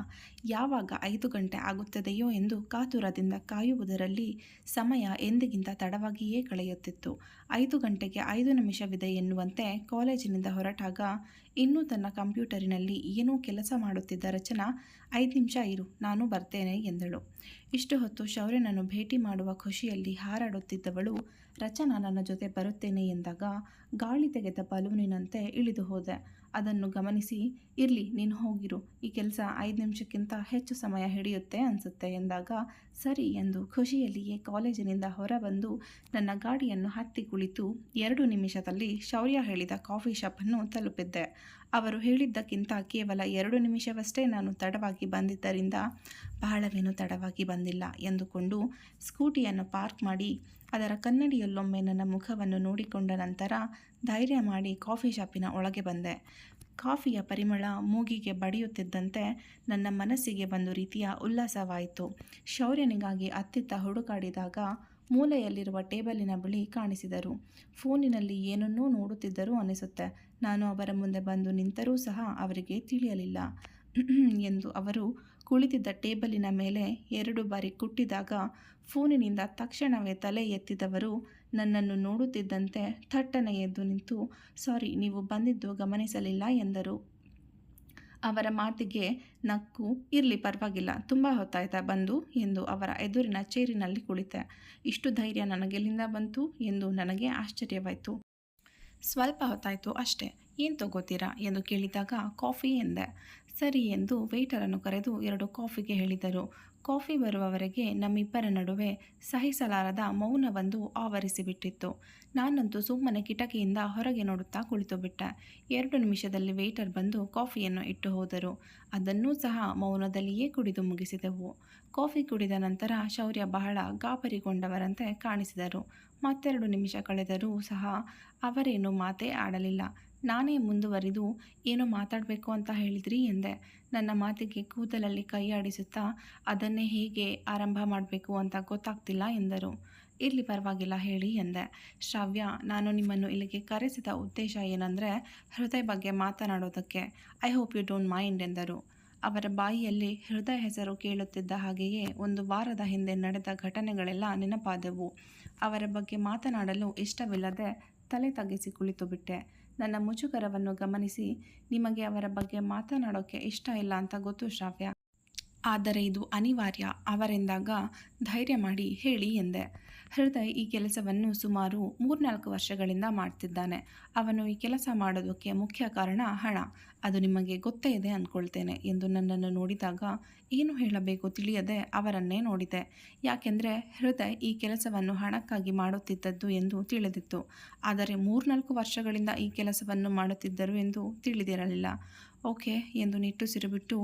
[SPEAKER 1] ಯಾವಾಗ 5 ಗಂಟೆ ಆಗುತ್ತದೆಯೋ ಎಂದು ಕಾತುರದಿಂದ ಕಾಯುವುದರಲ್ಲಿ ಸಮಯ ಎಂದಿಗಿಂತ ತಡವಾಗಿಯೇ ಕಳೆಯುತ್ತಿತ್ತು. 5 ಗಂಟೆಗೆ 5 ನಿಮಿಷವಿದೆ ಎನ್ನುವಂತೆ ಕಾಲೇಜಿನಿಂದ ಹೊರಟಾಗ ಇನ್ನೂ ತನ್ನ ಕಂಪ್ಯೂಟರಿನಲ್ಲಿ ಏನೋ ಕೆಲಸ ಮಾಡುತ್ತಿದ್ದ ರಚನಾ 5 ನಿಮಿಷ ಇರು, ನಾನು ಬರ್ತೇನೆ ಎಂದಳು. ಇಷ್ಟು ಹೊತ್ತು ಶೌರ್ಯನನ್ನು ಭೇಟಿ ಮಾಡುವ ಖುಷಿಯಲ್ಲಿ ಹಾರಾಡುತ್ತಿದ್ದವಳು ರಚನಾ ನನ್ನ ಜೊತೆ ಬರುತ್ತೇನೆ ಎಂದಾಗ ಗಾಳಿ ತೆಗೆದ ಬಲೂನಿನಂತೆ ಇಳಿದು ಹೋದೆ. ಅದನ್ನು ಗಮನಿಸಿ, ಇರಲಿ ನೀನು ಹೋಗಿರು, ಈ ಕೆಲಸ 5 ನಿಮಿಷಕ್ಕಿಂತ ಹೆಚ್ಚು ಸಮಯ ಹಿಡಿಯುತ್ತೆ ಅನಿಸುತ್ತೆ ಎಂದಾಗ ಸರಿ ಎಂದು ಖುಷಿಯಲ್ಲಿಯೇ ಕಾಲೇಜಿನಿಂದ ಹೊರಬಂದು ನನ್ನ ಗಾಡಿಯನ್ನು ಹತ್ತಿ ಕುಳಿತು 2 ನಿಮಿಷದಲ್ಲಿ ಶೌರ್ಯ ಹೇಳಿದ ಕಾಫಿ ಶಾಪನ್ನು ತಲುಪಿದ್ದೆ. ಅವರು ಹೇಳಿದ್ದಕ್ಕಿಂತ ಕೇವಲ 2 ನಿಮಿಷವಷ್ಟೇ ನಾನು ತಡವಾಗಿ ಬಂದಿದ್ದರಿಂದ ಬಹಳವೇನೂ ತಡವಾಗಿ ಬಂದಿಲ್ಲ ಎಂದುಕೊಂಡು ಸ್ಕೂಟಿಯನ್ನು ಪಾರ್ಕ್ ಮಾಡಿ ಅದರ ಕನ್ನಡಿಯಲ್ಲೊಮ್ಮೆ ನನ್ನ ಮುಖವನ್ನು ನೋಡಿಕೊಂಡ ನಂತರ ಧೈರ್ಯ ಮಾಡಿ ಕಾಫಿ ಶಾಪಿನ ಒಳಗೆ ಬಂದೆ. ಕಾಫಿಯ ಪರಿಮಳ ಮೂಗಿಗೆ ಬಡಿಯುತ್ತಿದ್ದಂತೆ ನನ್ನ ಮನಸ್ಸಿಗೆ ಒಂದು ರೀತಿಯ ಉಲ್ಲಾಸವಾಯಿತು. ಶೌರ್ಯನಿಗಾಗಿ ಅತ್ತಿತ್ತ ಹುಡುಕಾಡಿದಾಗ ಮೂಲೆಯಲ್ಲಿರುವ ಟೇಬಲಿನ ಬಳಿ ಕಾಣಿಸಿದರು. ಫೋನಿನಲ್ಲಿ ಏನನ್ನೂ ನೋಡುತ್ತಿದ್ದರು ಅನಿಸುತ್ತೆ. ನಾನು ಅವರ ಮುಂದೆ ಬಂದು ನಿಂತರೂ ಸಹ ಅವರಿಗೆ ತಿಳಿಯಲಿಲ್ಲ. ಎಂದು ಅವರು ಕುಳಿತಿದ್ದ ಟೇಬಲಿನ ಮೇಲೆ 2 ಬಾರಿ ಕುಟ್ಟಿದಾಗ ಫೋನಿನಿಂದ ತಕ್ಷಣವೇ ತಲೆ ಎತ್ತಿದವರು ನನ್ನನ್ನು ನೋಡುತ್ತಿದ್ದಂತೆ ಥಟ್ಟನೆ ಎದ್ದು ನಿಂತು, ಸಾರಿ, ನೀವು ಬಂದಿದ್ದು ಗಮನಿಸಲಿಲ್ಲ ಎಂದರು. ಅವರ ಮಾತಿಗೆ ನಕ್ಕು, ಇರಲಿ ಪರವಾಗಿಲ್ಲ, ತುಂಬ ಹೊತ್ತಾಯ್ತಾ ಬಂದು ಎಂದು ಅವರ ಎದುರಿನ ಚೇರಿನಲ್ಲಿ ಕುಳಿತೆ. ಇಷ್ಟು ಧೈರ್ಯ ನನಗೆಲ್ಲಿಂದ ಬಂತು ಎಂದು ನನಗೆ ಆಶ್ಚರ್ಯವಾಯಿತು. ಸ್ವಲ್ಪ ಹೊತ್ತಾಯಿತು ಅಷ್ಟೇ, ಏನು ತಗೋತೀರಾ ಎಂದು ಕೇಳಿದಾಗ ಕಾಫಿ ಎಂದೆ. ಸರಿ ಎಂದು ವೇಟರನ್ನು ಕರೆದು 2 ಕಾಫಿಗೆ ಹೇಳಿದರು. ಕಾಫಿ ಬರುವವರೆಗೆ ನಮ್ಮಿಬ್ಬರ ನಡುವೆ ಸಹಿಸಲಾರದ ಮೌನವೊಂದು ಆವರಿಸಿಬಿಟ್ಟಿತ್ತು. ನಾನಂತೂ ಸುಮ್ಮನೆ ಕಿಟಕಿಯಿಂದ ಹೊರಗೆ ನೋಡುತ್ತಾ ಕುಳಿತುಬಿಟ್ಟೆ. 2 ನಿಮಿಷದಲ್ಲಿ ವೇಟರ್ ಬಂದು ಕಾಫಿಯನ್ನು ಇಟ್ಟು ಹೋದರು. ಅದನ್ನೂ ಸಹ ಮೌನದಲ್ಲಿಯೇ ಕುಡಿದು ಮುಗಿಸಿದೆವು. ಕಾಫಿ ಕುಡಿದ ನಂತರ ಶೌರ್ಯ ಬಹಳ ಗಾಬರಿಗೊಂಡವರಂತೆ ಕಾಣಿಸಿದರು. ಮತ್ತೆರಡು ನಿಮಿಷ ಕಳೆದರೂ ಸಹ ಅವರೇನು ಮಾತೇ ಆಡಲಿಲ್ಲ. ನಾನೇ ಮುಂದುವರಿದು, ಏನೋ ಮಾತಾಡಬೇಕು ಅಂತ ಹೇಳಿದ್ರಿ ಎಂದೆ. ನನ್ನ ಮಾತಿಗೆ ಕೂದಲಲ್ಲಿ ಕೈಯಾಡಿಸುತ್ತಾ, ಅದನ್ನೇ ಹೇಗೆ ಆರಂಭ ಮಾಡಬೇಕು ಅಂತ ಗೊತ್ತಾಗ್ತಿಲ್ಲ ಎಂದರು. ಇರಲಿ ಪರವಾಗಿಲ್ಲ ಹೇಳಿ ಎಂದೆ. ಶ್ರಾವ್ಯ, ನಾನು ನಿಮ್ಮನ್ನು ಇಲ್ಲಿಗೆ ಕರೆಸಿದ ಉದ್ದೇಶ ಏನಂದರೆ ಹೃದಯ ಬಗ್ಗೆ ಮಾತನಾಡೋದಕ್ಕೆ. I hope you don't mind ಎಂದರು. ಅವರ ಬಾಯಿಯಲ್ಲಿ ಹೃದಯ ಹೆಸರು ಕೇಳುತ್ತಿದ್ದ ಹಾಗೆಯೇ 1 ವಾರದ ಹಿಂದೆ ನಡೆದ ಘಟನೆಗಳೆಲ್ಲ ನೆನಪಾದವು. ಅವರ ಬಗ್ಗೆ ಮಾತನಾಡಲು ಇಷ್ಟವಿಲ್ಲದೆ ತಲೆ ತಗ್ಗಿಸಿ ಕುಳಿತುಬಿಟ್ಟೆ. ನನ್ನ ಮುಜುಗರವನ್ನು ಗಮನಿಸಿ, ನಿಮಗೆ ಅವರ ಬಗ್ಗೆ ಮಾತನಾಡೋಕ್ಕೆ ಇಷ್ಟ ಇಲ್ಲ ಅಂತ ಗೊತ್ತು ಶ್ರಾವ್ಯ, ಆದರೆ ಇದು ಅನಿವಾರ್ಯ ಅವರೆಂದಾಗ ಧೈರ್ಯ ಮಾಡಿ ಹೇಳಿ ಎಂದೆ. ಹೃದಯ್ ಈ ಕೆಲಸವನ್ನು ಸುಮಾರು 3-4 ವರ್ಷಗಳಿಂದ ಮಾಡ್ತಿದ್ದಾನೆ. ಅವನು ಈ ಕೆಲಸ ಮಾಡೋದಕ್ಕೆ ಮುಖ್ಯ ಕಾರಣ ಹಣ. ಅದು ನಿಮಗೆ ಗೊತ್ತೇ ಇದೆ ಅಂದ್ಕೊಳ್ತೇನೆ ಎಂದು ನನ್ನನ್ನು ನೋಡಿದಾಗ ಏನು ಹೇಳಬೇಕು ತಿಳಿಯದೆ ಅವರನ್ನೇ ನೋಡಿದೆ. ಯಾಕೆಂದರೆ ಹೃದಯ್ ಈ ಕೆಲಸವನ್ನು ಹಣಕ್ಕಾಗಿ ಮಾಡುತ್ತಿದ್ದದ್ದು ಎಂದು ತಿಳಿದಿತ್ತು. ಆದರೆ 3-4 ವರ್ಷಗಳಿಂದ ಈ ಕೆಲಸವನ್ನು ಮಾಡುತ್ತಿದ್ದರು ಎಂದು ತಿಳಿದಿರಲಿಲ್ಲ. ಓಕೆ ಎಂದು ನಿಟ್ಟುಸಿರುಬಿಟ್ಟು,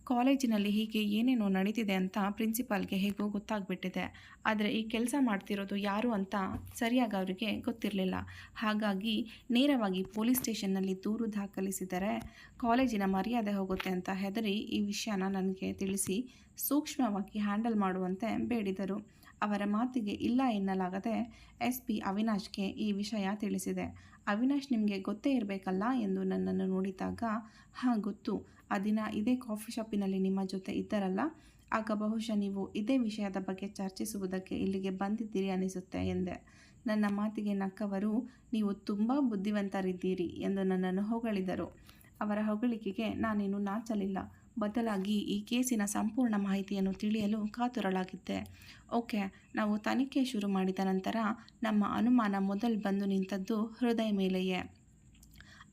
[SPEAKER 1] ಕಾಲೇಜಿನಲ್ಲಿ ಹೀಗೆ ಏನೇನೋ ನಡೀತಿದೆ ಅಂತ ಪ್ರಿನ್ಸಿಪಾಲ್ಗೆ ಹೇಗೋ ಗೊತ್ತಾಗ್ಬಿಟ್ಟಿದೆ. ಆದರೆ ಈ ಕೆಲಸ ಮಾಡ್ತಿರೋದು ಯಾರು ಅಂತ ಸರಿಯಾಗಿ ಅವರಿಗೆ ಗೊತ್ತಿರಲಿಲ್ಲ. ಹಾಗಾಗಿ ನೇರವಾಗಿ ಪೊಲೀಸ್ ಸ್ಟೇಷನ್ನಲ್ಲಿ ದೂರು ದಾಖಲಿಸಿದರೆ ಕಾಲೇಜಿನ ಮರ್ಯಾದೆ ಹೋಗುತ್ತೆ ಅಂತ ಹೆದರಿ ಈ ವಿಷಯನ ನನಗೆ ತಿಳಿಸಿ ಸೂಕ್ಷ್ಮವಾಗಿ ಹ್ಯಾಂಡಲ್ ಮಾಡುವಂತೆ ಬೇಡಿದರು. ಅವರ ಮಾತಿಗೆ ಇಲ್ಲ ಎನ್ನಲಾಗದೆ SP ಅವಿನಾಶ್ಗೆ ಈ ವಿಷಯ ತಿಳಿಸಿದೆ. ಅವಿನಾಶ್ ನಿಮಗೆ ಗೊತ್ತೇ ಇರಬೇಕಲ್ಲ ಎಂದು ನನ್ನನ್ನು ನೋಡಿದಾಗ, ಹಾಂ ಗೊತ್ತು, ಆ ದಿನ ಇದೇ ಕಾಫಿ ಶಾಪಿನಲ್ಲಿ ನಿಮ್ಮ ಜೊತೆ ಇದ್ದರಲ್ಲ, ಆಗ ಬಹುಶಃ ನೀವು ಇದೇ ವಿಷಯದ ಬಗ್ಗೆ ಚರ್ಚಿಸುವುದಕ್ಕೆ ಇಲ್ಲಿಗೆ ಬಂದಿದ್ದೀರಿ ಅನಿಸುತ್ತೆ ಎಂದೆ. ನನ್ನ ಮಾತಿಗೆ ನಕ್ಕವರು, ನೀವು ತುಂಬ ಬುದ್ಧಿವಂತರಿದ್ದೀರಿ ಎಂದು ನನ್ನನ್ನು ಹೊಗಳಿದರು. ಅವರ ಹೊಗಳಿಕೆಗೆ ನಾನೇನು ನಾಚಲಿಲ್ಲ. ಬದಲಾಗಿ ಈ ಕೇಸಿನ ಸಂಪೂರ್ಣ ಮಾಹಿತಿಯನ್ನು ತಿಳಿಯಲು ಕಾತುರಳಾಗಿದ್ದೆ. ಓಕೆ, ನಾವು ತನಿಖೆ ಶುರು ಮಾಡಿದ ನಂತರ ನಮ್ಮ ಅನುಮಾನ ಮೊದಲು ಬಂದು ನಿಂತದ್ದು ಹೃದಯ ಮೇಲೆಯೇ.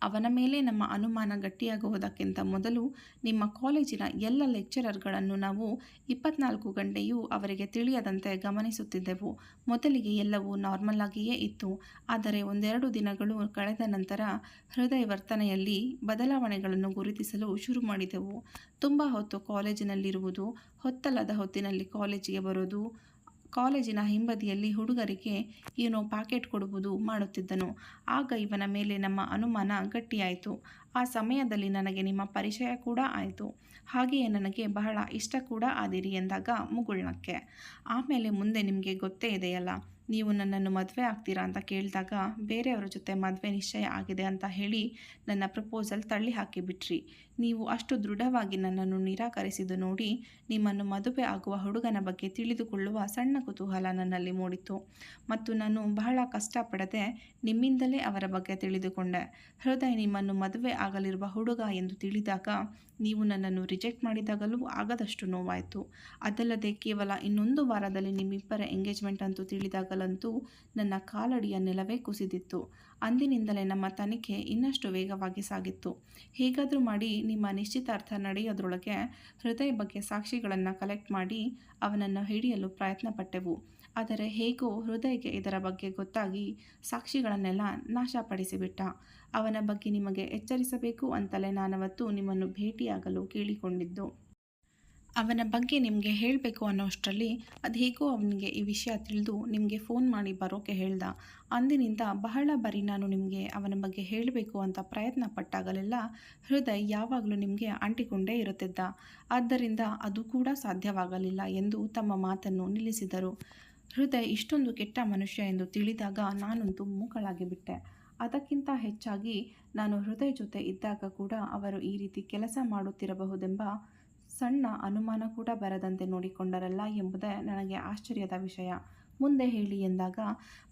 [SPEAKER 1] ಅವನ ಮೇಲೆ ನಮ್ಮ ಅನುಮಾನ ಗಟ್ಟಿಯಾಗುವುದಕ್ಕಿಂತ ಮೊದಲು ನಿಮ್ಮ ಕಾಲೇಜಿನ ಎಲ್ಲ ಲೆಕ್ಚರರ್ಗಳನ್ನು ನಾವು 24 ಗಂಟೆಯೂ ಅವರಿಗೆ ತಿಳಿಯದಂತೆ ಗಮನಿಸುತ್ತಿದ್ದೆವು. ಮೊದಲಿಗೆ ಎಲ್ಲವೂ ನಾರ್ಮಲ್ ಆಗಿಯೇ ಇತ್ತು. ಆದರೆ 1-2 ದಿನಗಳು ಕಳೆದ ನಂತರ ಹೃದಯ ವರ್ತನೆಯಲ್ಲಿ ಬದಲಾವಣೆಗಳನ್ನು ಗುರುತಿಸಲು ಶುರು ಮಾಡಿದೆವು. ತುಂಬ ಹೊತ್ತು ಕಾಲೇಜಿನಲ್ಲಿರುವುದು, ಹೊತ್ತಲ್ಲದ ಹೊತ್ತಿನಲ್ಲಿ ಕಾಲೇಜಿಗೆ ಬರೋದು, ಕಾಲೇಜಿನ ಹಿಂಬದಿಯಲ್ಲಿ ಹುಡುಗರಿಗೆ ಏನೋ ಪ್ಯಾಕೆಟ್ ಕೊಡುವುದು ಮಾಡುತ್ತಿದ್ದನು. ಆಗ ಇವನ ಮೇಲೆ ನಮ್ಮ ಅನುಮಾನ ಗಟ್ಟಿಯಾಯಿತು. ಆ ಸಮಯದಲ್ಲಿ ನನಗೆ ನಿಮ್ಮ ಪರಿಚಯ ಕೂಡ ಆಯಿತು. ಹಾಗೆಯೇ ನನಗೆ ಬಹಳ ಇಷ್ಟ ಕೂಡ ಆದಿರಿ ಎಂದಾಗ ಮುಗುಳ್ನಕ್ಕೆ. ಆಮೇಲೆ ಮುಂದೆ ನಿಮಗೆ ಗೊತ್ತೇ ಇದೆಯಲ್ಲ, ನೀವು ನನ್ನನ್ನು ಮದುವೆ ಆಗ್ತೀರಾ ಅಂತ ಕೇಳಿದಾಗ ಬೇರೆಯವರ ಜೊತೆ ಮದುವೆ ನಿಶ್ಚಯ ಆಗಿದೆ ಅಂತ ಹೇಳಿ ನನ್ನ ಪ್ರಪೋಸಲ್ ತಳ್ಳಿ ಹಾಕಿಬಿಟ್ರಿ. ನೀವು ಅಷ್ಟು ದೃಢವಾಗಿ ನನ್ನನ್ನು ನಿರಾಕರಿಸಿದ್ದು ನೋಡಿ ನಿಮ್ಮನ್ನು ಮದುವೆ ಆಗುವ ಹುಡುಗನ ಬಗ್ಗೆ ತಿಳಿದುಕೊಳ್ಳುವ ಸಣ್ಣ ಕುತೂಹಲ ನನ್ನಲ್ಲಿ ಮೂಡಿತು ಮತ್ತು ನಾನು ಬಹಳ ಕಷ್ಟಪಡದೆ ನಿಮ್ಮಿಂದಲೇ ಅವರ ಬಗ್ಗೆ ತಿಳಿದುಕೊಂಡೆ. ಹೃದಯ್ ನಿಮ್ಮನ್ನು ಮದುವೆ ಆಗಲಿರುವ ಹುಡುಗ ಎಂದು ತಿಳಿದಾಗ ನೀವು ನನ್ನನ್ನು ರಿಜೆಕ್ಟ್ ಮಾಡಿದಾಗಲೂ ಆಗದಷ್ಟು ನೋವಾಯಿತು. ಅದಲ್ಲದೆ ಕೇವಲ ಇನ್ನೊಂದು ವಾರದಲ್ಲಿ ನಿಮ್ಮಿಬ್ಬರ ಎಂಗೇಜ್ಮೆಂಟ್ ಅಂತೂ ತಿಳಿದಾಗಲಂತೂ ನನ್ನ ಕಾಲಡಿಯ ನೆಲವೇ ಕುಸಿದಿತ್ತು. ಅಂದಿನಿಂದಲೇ ನಮ್ಮ ತನಿಖೆ ಇನ್ನಷ್ಟು ವೇಗವಾಗಿ ಸಾಗಿತ್ತು. ಹೇಗಾದರೂ ಮಾಡಿ ನಿಮ್ಮ ನಿಶ್ಚಿತಾರ್ಥ ನಡೆಯೋದ್ರೊಳಗೆ ಹೃದಯ ಬಗ್ಗೆ ಸಾಕ್ಷಿಗಳನ್ನು ಕಲೆಕ್ಟ್ ಮಾಡಿ ಅವನನ್ನು ಹಿಡಿಯಲು ಪ್ರಯತ್ನಪಟ್ಟೆವು. ಆದರೆ ಹೇಗೋ ಹೃದಯಕ್ಕೆ ಇದರ ಬಗ್ಗೆ ಗೊತ್ತಾಗಿ ಸಾಕ್ಷಿಗಳನ್ನೆಲ್ಲ ನಾಶಪಡಿಸಿಬಿಟ್ಟ. ಅವನ ಬಗ್ಗೆ ನಿಮಗೆ ಎಚ್ಚರಿಸಬೇಕು ಅಂತಲೇ ನಾನವತ್ತು ನಿಮ್ಮನ್ನು ಭೇಟಿಯಾಗಲು ಕೇಳಿಕೊಂಡಿದ್ದು. ಅವನ ಬಗ್ಗೆ ನಿಮಗೆ ಹೇಳಬೇಕು ಅನ್ನೋಷ್ಟರಲ್ಲಿ ಅದು ಹೇಗೋ ಅವನಿಗೆ ಈ ವಿಷಯ ತಿಳಿದು ನಿಮಗೆ ಫೋನ್ ಮಾಡಿ ಬರೋಕ್ಕೆ ಹೇಳ್ದ. ಅಂದಿನಿಂದ ಬಹಳ ಬಾರಿ ನಾನು ನಿಮಗೆ ಅವನ ಬಗ್ಗೆ ಹೇಳಬೇಕು ಅಂತ ಪ್ರಯತ್ನ ಪಟ್ಟಾಗಲೆಲ್ಲ ಹೃದಯ್ ಯಾವಾಗಲೂ ನಿಮಗೆ ಅಂಟಿಕೊಂಡೇ ಇರುತ್ತಿದ್ದ. ಆದ್ದರಿಂದ ಅದು ಕೂಡ ಸಾಧ್ಯವಾಗಲಿಲ್ಲ ಎಂದು ತಮ್ಮ ಮಾತನ್ನು ನಿಲ್ಲಿಸಿದರು. ಹೃದಯ್ ಇಷ್ಟೊಂದು ಕೆಟ್ಟ ಮನುಷ್ಯ ಎಂದು ತಿಳಿದಾಗ ನಾನಂತೂ ಮೂಕಳಾಗಿ ಬಿಟ್ಟೆ. ಅದಕ್ಕಿಂತ ಹೆಚ್ಚಾಗಿ ನಾನು ಹೃದಯ್ ಜೊತೆ ಇದ್ದಾಗ ಕೂಡ ಅವರು ಈ ರೀತಿ ಕೆಲಸ ಮಾಡುತ್ತಿರಬಹುದೆಂಬ ಸಣ್ಣ ಅನುಮಾನ ಕೂಡ ಬರದಂತೆ ನೋಡಿಕೊಂಡರಲ್ಲ ಎಂಬುದೇ ನನಗೆ ಆಶ್ಚರ್ಯದ ವಿಷಯ. ಮುಂದೆ ಹೇಳಿ ಎಂದಾಗ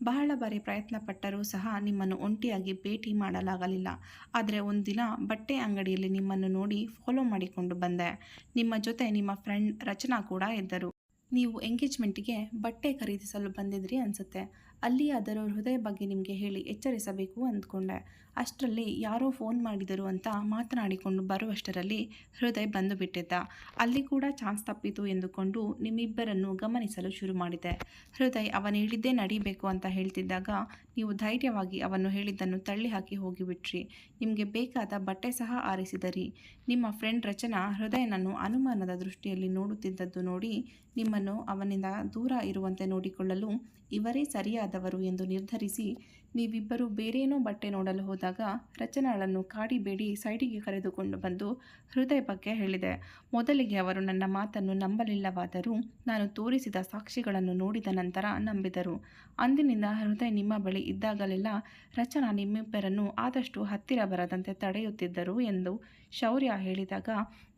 [SPEAKER 1] ಬಹಳ ಬಾರಿ ಪ್ರಯತ್ನ ಪಟ್ಟರೂ ಸಹ ನಿಮ್ಮನ್ನು ಒಂಟಿಯಾಗಿ ಭೇಟಿ ಮಾಡಲಾಗಲಿಲ್ಲ. ಆದರೆ ಒಂದಿನ ಬಟ್ಟೆ ಅಂಗಡಿಯಲ್ಲಿ ನಿಮ್ಮನ್ನು ನೋಡಿ ಫಾಲೋ ಮಾಡಿಕೊಂಡು ಬಂದೆ. ನಿಮ್ಮ ಜೊತೆ ನಿಮ್ಮ ಫ್ರೆಂಡ್ ರಚನಾ ಕೂಡ ಇದ್ದರು. ನೀವು ಎಂಗೇಜ್ಮೆಂಟಿಗೆ ಬಟ್ಟೆ ಖರೀದಿಸಲು ಬಂದಿದ್ರಿ ಅನಿಸುತ್ತೆ. ಅಲ್ಲಿಯಾದರೂ ಹೃದಯ ಬಗ್ಗೆ ನಿಮಗೆ ಹೇಳಿ ಎಚ್ಚರಿಸಬೇಕು ಅಂದ್ಕೊಂಡೆ. ಅಷ್ಟರಲ್ಲಿ ಯಾರೋ ಫೋನ್ ಮಾಡಿದರು ಅಂತ ಮಾತನಾಡಿಕೊಂಡು ಬರುವಷ್ಟರಲ್ಲಿ ಹೃದಯ್ ಬಂದು ಬಿಟ್ಟಿದ್ದ. ಅಲ್ಲಿ ಕೂಡ ಚಾನ್ಸ್ ತಪ್ಪಿತು ಎಂದುಕೊಂಡು ನಿಮ್ಮಿಬ್ಬರನ್ನು ಗಮನಿಸಲು ಶುರು ಮಾಡಿದೆ. ಹೃದಯ್ ಅವನು ಹೇಳಿದ್ದೇ ನಡೀಬೇಕು ಅಂತ ಹೇಳ್ತಿದ್ದಾಗ ನೀವು ಧೈರ್ಯವಾಗಿ ಅವನು ಹೇಳಿದ್ದನ್ನು ತಳ್ಳಿ ಹಾಕಿ ಹೋಗಿಬಿಟ್ರಿ. ನಿಮಗೆ ಬೇಕಾದ ಬಟ್ಟೆ ಸಹ ಆರಿಸಿದರಿ. ನಿಮ್ಮ ಫ್ರೆಂಡ್ ರಚನಾ ಹೃದಯನನ್ನು ಅನುಮಾನದ ದೃಷ್ಟಿಯಲ್ಲಿ ನೋಡುತ್ತಿದ್ದದ್ದು ನೋಡಿ ನಿಮ್ಮನ್ನು ಅವನಿಂದ ದೂರ ಇರುವಂತೆ ನೋಡಿಕೊಳ್ಳಲು ಇವರೇ ಸರಿಯಾದವರು ಎಂದು ನಿರ್ಧರಿಸಿ ನೀವಿಬ್ಬರು ಬೇರೇನೋ ಬಟ್ಟೆ ನೋಡಲು ಹೋದಾಗ ರಚನಾಳನ್ನು ಕಾಡಿಬೇಡಿ ಸೈಡಿಗೆ ಕರೆದುಕೊಂಡು ಬಂದು ಹೃದಯ ಬಗ್ಗೆ ಹೇಳಿದೆ. ಮೊದಲಿಗೆ ಅವರು ನನ್ನ ಮಾತನ್ನು ನಂಬಲಿಲ್ಲವಾದರೂ ನಾನು ತೋರಿಸಿದ ಸಾಕ್ಷಿಗಳನ್ನು ನೋಡಿದ ನಂತರ ನಂಬಿದರು. ಅಂದಿನಿಂದ ಹೃದಯ್ ನಿಮ್ಮ ಬಳಿ ಇದ್ದಾಗಲೆಲ್ಲ ರಚನಾ ನಿಮ್ಮಿಬ್ಬರನ್ನು ಆದಷ್ಟು ಹತ್ತಿರ ಬರದಂತೆ ತಡೆಯುತ್ತಿದ್ದರು ಎಂದು ಶೌರ್ಯ ಹೇಳಿದಾಗ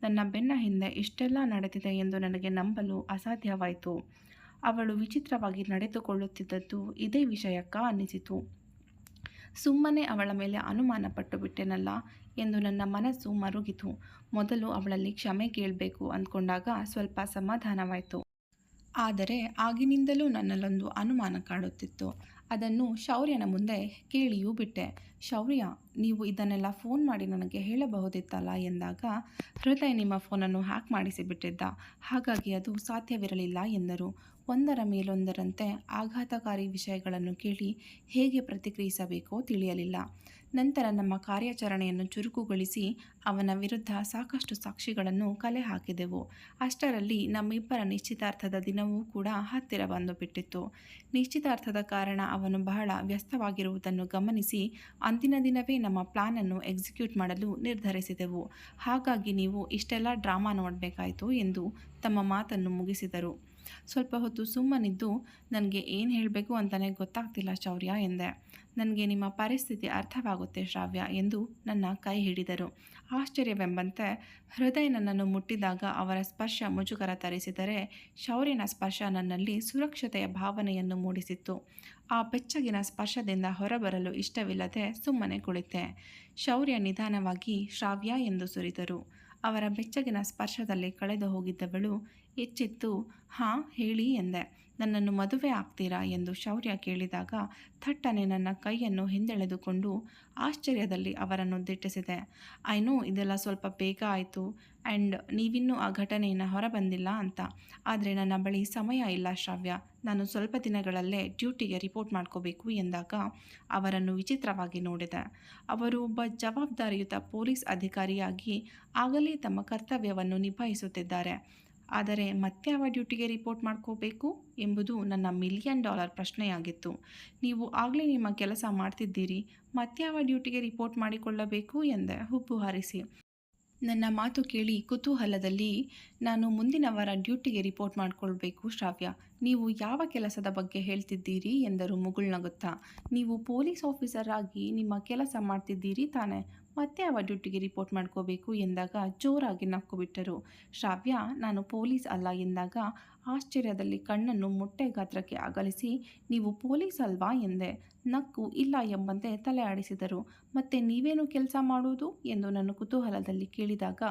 [SPEAKER 1] ನನ್ನ ಬೆನ್ನ ಹಿಂದೆ ಇಷ್ಟೆಲ್ಲ ನಡೆದಿದೆ ಎಂದು ನನಗೆ ನಂಬಲು ಅಸಾಧ್ಯವಾಯಿತು. ಅವಳು ವಿಚಿತ್ರವಾಗಿ ನಡೆದುಕೊಳ್ಳುತ್ತಿದ್ದದ್ದು ಇದೇ ವಿಷಯಕ್ಕ ಅನ್ನಿಸಿತು. ಸುಮ್ಮನೆ ಅವಳ ಮೇಲೆ ಅನುಮಾನ ಪಟ್ಟು ಬಿಟ್ಟೆನಲ್ಲ ಎಂದು ನನ್ನ ಮನಸ್ಸು ಮರುಗಿತು. ಮೊದಲು ಅವಳಲ್ಲಿ ಕ್ಷಮೆ ಕೇಳಬೇಕು ಅಂದ್ಕೊಂಡಾಗ ಸ್ವಲ್ಪ ಸಮಾಧಾನವಾಯಿತು. ಆದರೆ ಆಗಿನಿಂದಲೂ ನನ್ನಲ್ಲೊಂದು ಅನುಮಾನ ಕಾಡುತ್ತಿತ್ತು. ಅದನ್ನು ಶೌರ್ಯನ ಮುಂದೆ ಕೇಳಿಯೂ ಬಿಟ್ಟೆ. ಶೌರ್ಯ, ನೀವು ಇದನ್ನೆಲ್ಲ ಫೋನ್ ಮಾಡಿ ನನಗೆ ಹೇಳಬಹುದಿತ್ತಲ್ಲ ಎಂದಾಗ ಹೃದಯ್ ನಿಮ್ಮ ಫೋನನ್ನು ಹ್ಯಾಕ್ ಮಾಡಿಸಿಬಿಟ್ಟಿದ್ದ. ಹಾಗಾಗಿ ಅದು ಸಾಧ್ಯವಿರಲಿಲ್ಲ ಎಂದರು. ಒಂದರ ಮೇಲೊಂದರಂತೆ ಆಘಾತಕಾರಿ ವಿಷಯಗಳನ್ನು ಕೇಳಿ ಹೇಗೆ ಪ್ರತಿಕ್ರಿಯಿಸಬೇಕೋ ತಿಳಿಯಲಿಲ್ಲ. ನಂತರ ನಮ್ಮ ಕಾರ್ಯಾಚರಣೆಯನ್ನು ಚುರುಕುಗೊಳಿಸಿ ಅವನ ವಿರುದ್ಧ ಸಾಕಷ್ಟು ಸಾಕ್ಷಿಗಳನ್ನು ಕಲೆ ಹಾಕಿದೆವು. ಅಷ್ಟರಲ್ಲಿ ನಮ್ಮಿಬ್ಬರ ನಿಶ್ಚಿತಾರ್ಥದ ದಿನವೂ ಕೂಡ ಹತ್ತಿರ ಬಂದು ಬಿಟ್ಟಿತ್ತು. ನಿಶ್ಚಿತಾರ್ಥದ ಕಾರಣ ಅವನು ಬಹಳ ವ್ಯಸ್ತವಾಗಿರುವುದನ್ನು ಗಮನಿಸಿ ಅಂದಿನ ದಿನವೇ ನಮ್ಮ ಪ್ಲಾನನ್ನು ಎಕ್ಸಿಕ್ಯೂಟ್ ಮಾಡಲು ನಿರ್ಧರಿಸಿದೆವು. ಹಾಗಾಗಿ ನೀವು ಇಷ್ಟೆಲ್ಲ ಡ್ರಾಮಾ ನೋಡಬೇಕಾಯಿತು ಎಂದು ತಮ್ಮ ಮಾತನ್ನು ಮುಗಿಸಿದರು. ಸ್ವಲ್ಪ ಹೊತ್ತು ಸುಮ್ಮನಿದ್ದು ನನಗೆ ಏನು ಹೇಳಬೇಕು ಅಂತಲೇ ಗೊತ್ತಾಗ್ತಿಲ್ಲ ಶೌರ್ಯ ಎಂದೆ. ನನಗೆ ನಿಮ್ಮ ಪರಿಸ್ಥಿತಿ ಅರ್ಥವಾಗುತ್ತೆ ಶ್ರಾವ್ಯ ಎಂದು ನನ್ನ ಕೈ ಹಿಡಿದರು. ಆಶ್ಚರ್ಯವೆಂಬಂತೆ ಹೃದಯ್ ನನ್ನನ್ನು ಮುಟ್ಟಿದಾಗ ಅವರ ಸ್ಪರ್ಶ ಮುಜುಗರ ತರಿಸಿದರೆ ಶೌರ್ಯನ ಸ್ಪರ್ಶ ನನ್ನಲ್ಲಿ ಸುರಕ್ಷತೆಯ ಭಾವನೆಯನ್ನು ಮೂಡಿಸಿತ್ತು. ಆ ಬೆಚ್ಚಗಿನ ಸ್ಪರ್ಶದಿಂದ ಹೊರಬರಲು ಇಷ್ಟವಿಲ್ಲದೆ ಸುಮ್ಮನೆ ಕುಳಿತೆ. ಶೌರ್ಯ ನಿಧಾನವಾಗಿ ಶ್ರಾವ್ಯ ಎಂದು ಸುರಿದರು. ಅವರ ಬೆಚ್ಚಗಿನ ಸ್ಪರ್ಶದಲ್ಲಿ ಕಳೆದು ಹೋಗಿದ್ದವಳು ಎಚ್ಚೆತ್ತು ಹಾಂ ಹೇಳಿ ಎಂದೆ. ನನ್ನನ್ನು ಮದುವೆ ಆಗ್ತೀರಾ ಎಂದು ಶೌರ್ಯ ಕೇಳಿದಾಗ ಥಟ್ಟನೆ ನನ್ನ ಕೈಯನ್ನು ಹಿಂದೆಳೆದುಕೊಂಡು ಆಶ್ಚರ್ಯದಲ್ಲಿ ಅವರನ್ನು ದಿಟ್ಟಿಸಿದೆ. ಐ ನೋ ಇದೆಲ್ಲ ಸ್ವಲ್ಪ ಬೇಗ ಆಯಿತು ಆ್ಯಂಡ್ ನೀವಿನ್ನೂ ಆ ಘಟನೆಯನ್ನು ಹೊರಬಂದಿಲ್ಲ ಅಂತ. ಆದರೆ ನನ್ನ ಬಳಿ ಸಮಯ ಇಲ್ಲ ಶ್ರಾವ್ಯ, ನಾನು ಸ್ವಲ್ಪ ದಿನಗಳಲ್ಲೇ ಡ್ಯೂಟಿಗೆ ರಿಪೋರ್ಟ್ ಮಾಡ್ಕೋಬೇಕು ಎಂದಾಗ ಅವರನ್ನು ವಿಚಿತ್ರವಾಗಿ ನೋಡಿದೆ. ಅವರು ಒಬ್ಬ ಜವಾಬ್ದಾರಿಯುತ ಪೊಲೀಸ್ ಅಧಿಕಾರಿಯಾಗಿ ಆಗಲೇ ತಮ್ಮ ಕರ್ತವ್ಯವನ್ನು ನಿಭಾಯಿಸುತ್ತಿದ್ದಾರೆ. ಆದರೆ ಮತ್ಯಾವ ಡ್ಯೂಟಿಗೆ ರಿಪೋರ್ಟ್ ಮಾಡ್ಕೋಬೇಕು ಎಂಬುದು ನನ್ನ $1,000,000 ಪ್ರಶ್ನೆಯಾಗಿತ್ತು. ನೀವು ಆಗಲೇ ನಿಮ್ಮ ಕೆಲಸ ಮಾಡ್ತಿದ್ದೀರಿ, ಮತ್ಯಾವ ಡ್ಯೂಟಿಗೆ ರಿಪೋರ್ಟ್ ಮಾಡಿಕೊಳ್ಳಬೇಕು ಎಂದೆ ಹುಬ್ಬು ಹಾರಿಸಿ. ನನ್ನ ಮಾತು ಕೇಳಿ ಕುತೂಹಲದಲ್ಲಿ ನಾನು ಮುಂದಿನ ವಾರ ಡ್ಯೂಟಿಗೆ ರಿಪೋರ್ಟ್ ಮಾಡಿಕೊಳ್ಬೇಕು ಶ್ರಾವ್ಯ, ನೀವು ಯಾವ ಕೆಲಸದ ಬಗ್ಗೆ ಹೇಳ್ತಿದ್ದೀರಿ ಎಂದರು ಮುಗುಳ್ನಗುತ್ತಾ. ನೀವು ಪೊಲೀಸ್ ಆಫೀಸರ್ ಆಗಿ ನಿಮ್ಮ ಕೆಲಸ ಮಾಡ್ತಿದ್ದೀರಿ ತಾನೆ, ಮತ್ತೆ ಯಾವ ಡ್ಯೂಟಿಗೆ ರಿಪೋರ್ಟ್ ಮಾಡ್ಕೋಬೇಕು ಎಂದಾಗ ಜೋರಾಗಿ ನಕ್ಕು ಬಿಟ್ಟರು. ಶ್ರಾವ್ಯ ನಾನು ಪೊಲೀಸ್ ಅಲ್ಲ ಎಂದಾಗ ಆಶ್ಚರ್ಯದಲ್ಲಿ ಕಣ್ಣನ್ನು ಮೊಟ್ಟೆ ಗಾತ್ರಕ್ಕೆ ಅಗಲಿಸಿ, ನೀವು ಪೊಲೀಸ್ ಅಲ್ವಾ ಎಂದೆ. ನಕ್ಕು ಇಲ್ಲ ಎಂಬಂತೆ ತಲೆ ಆಡಿಸಿದರು. ಮತ್ತೆ ನೀವೇನು ಕೆಲಸ ಮಾಡುವುದು ಎಂದು ನನ್ನ ಕುತೂಹಲದಲ್ಲಿ ಕೇಳಿದಾಗ,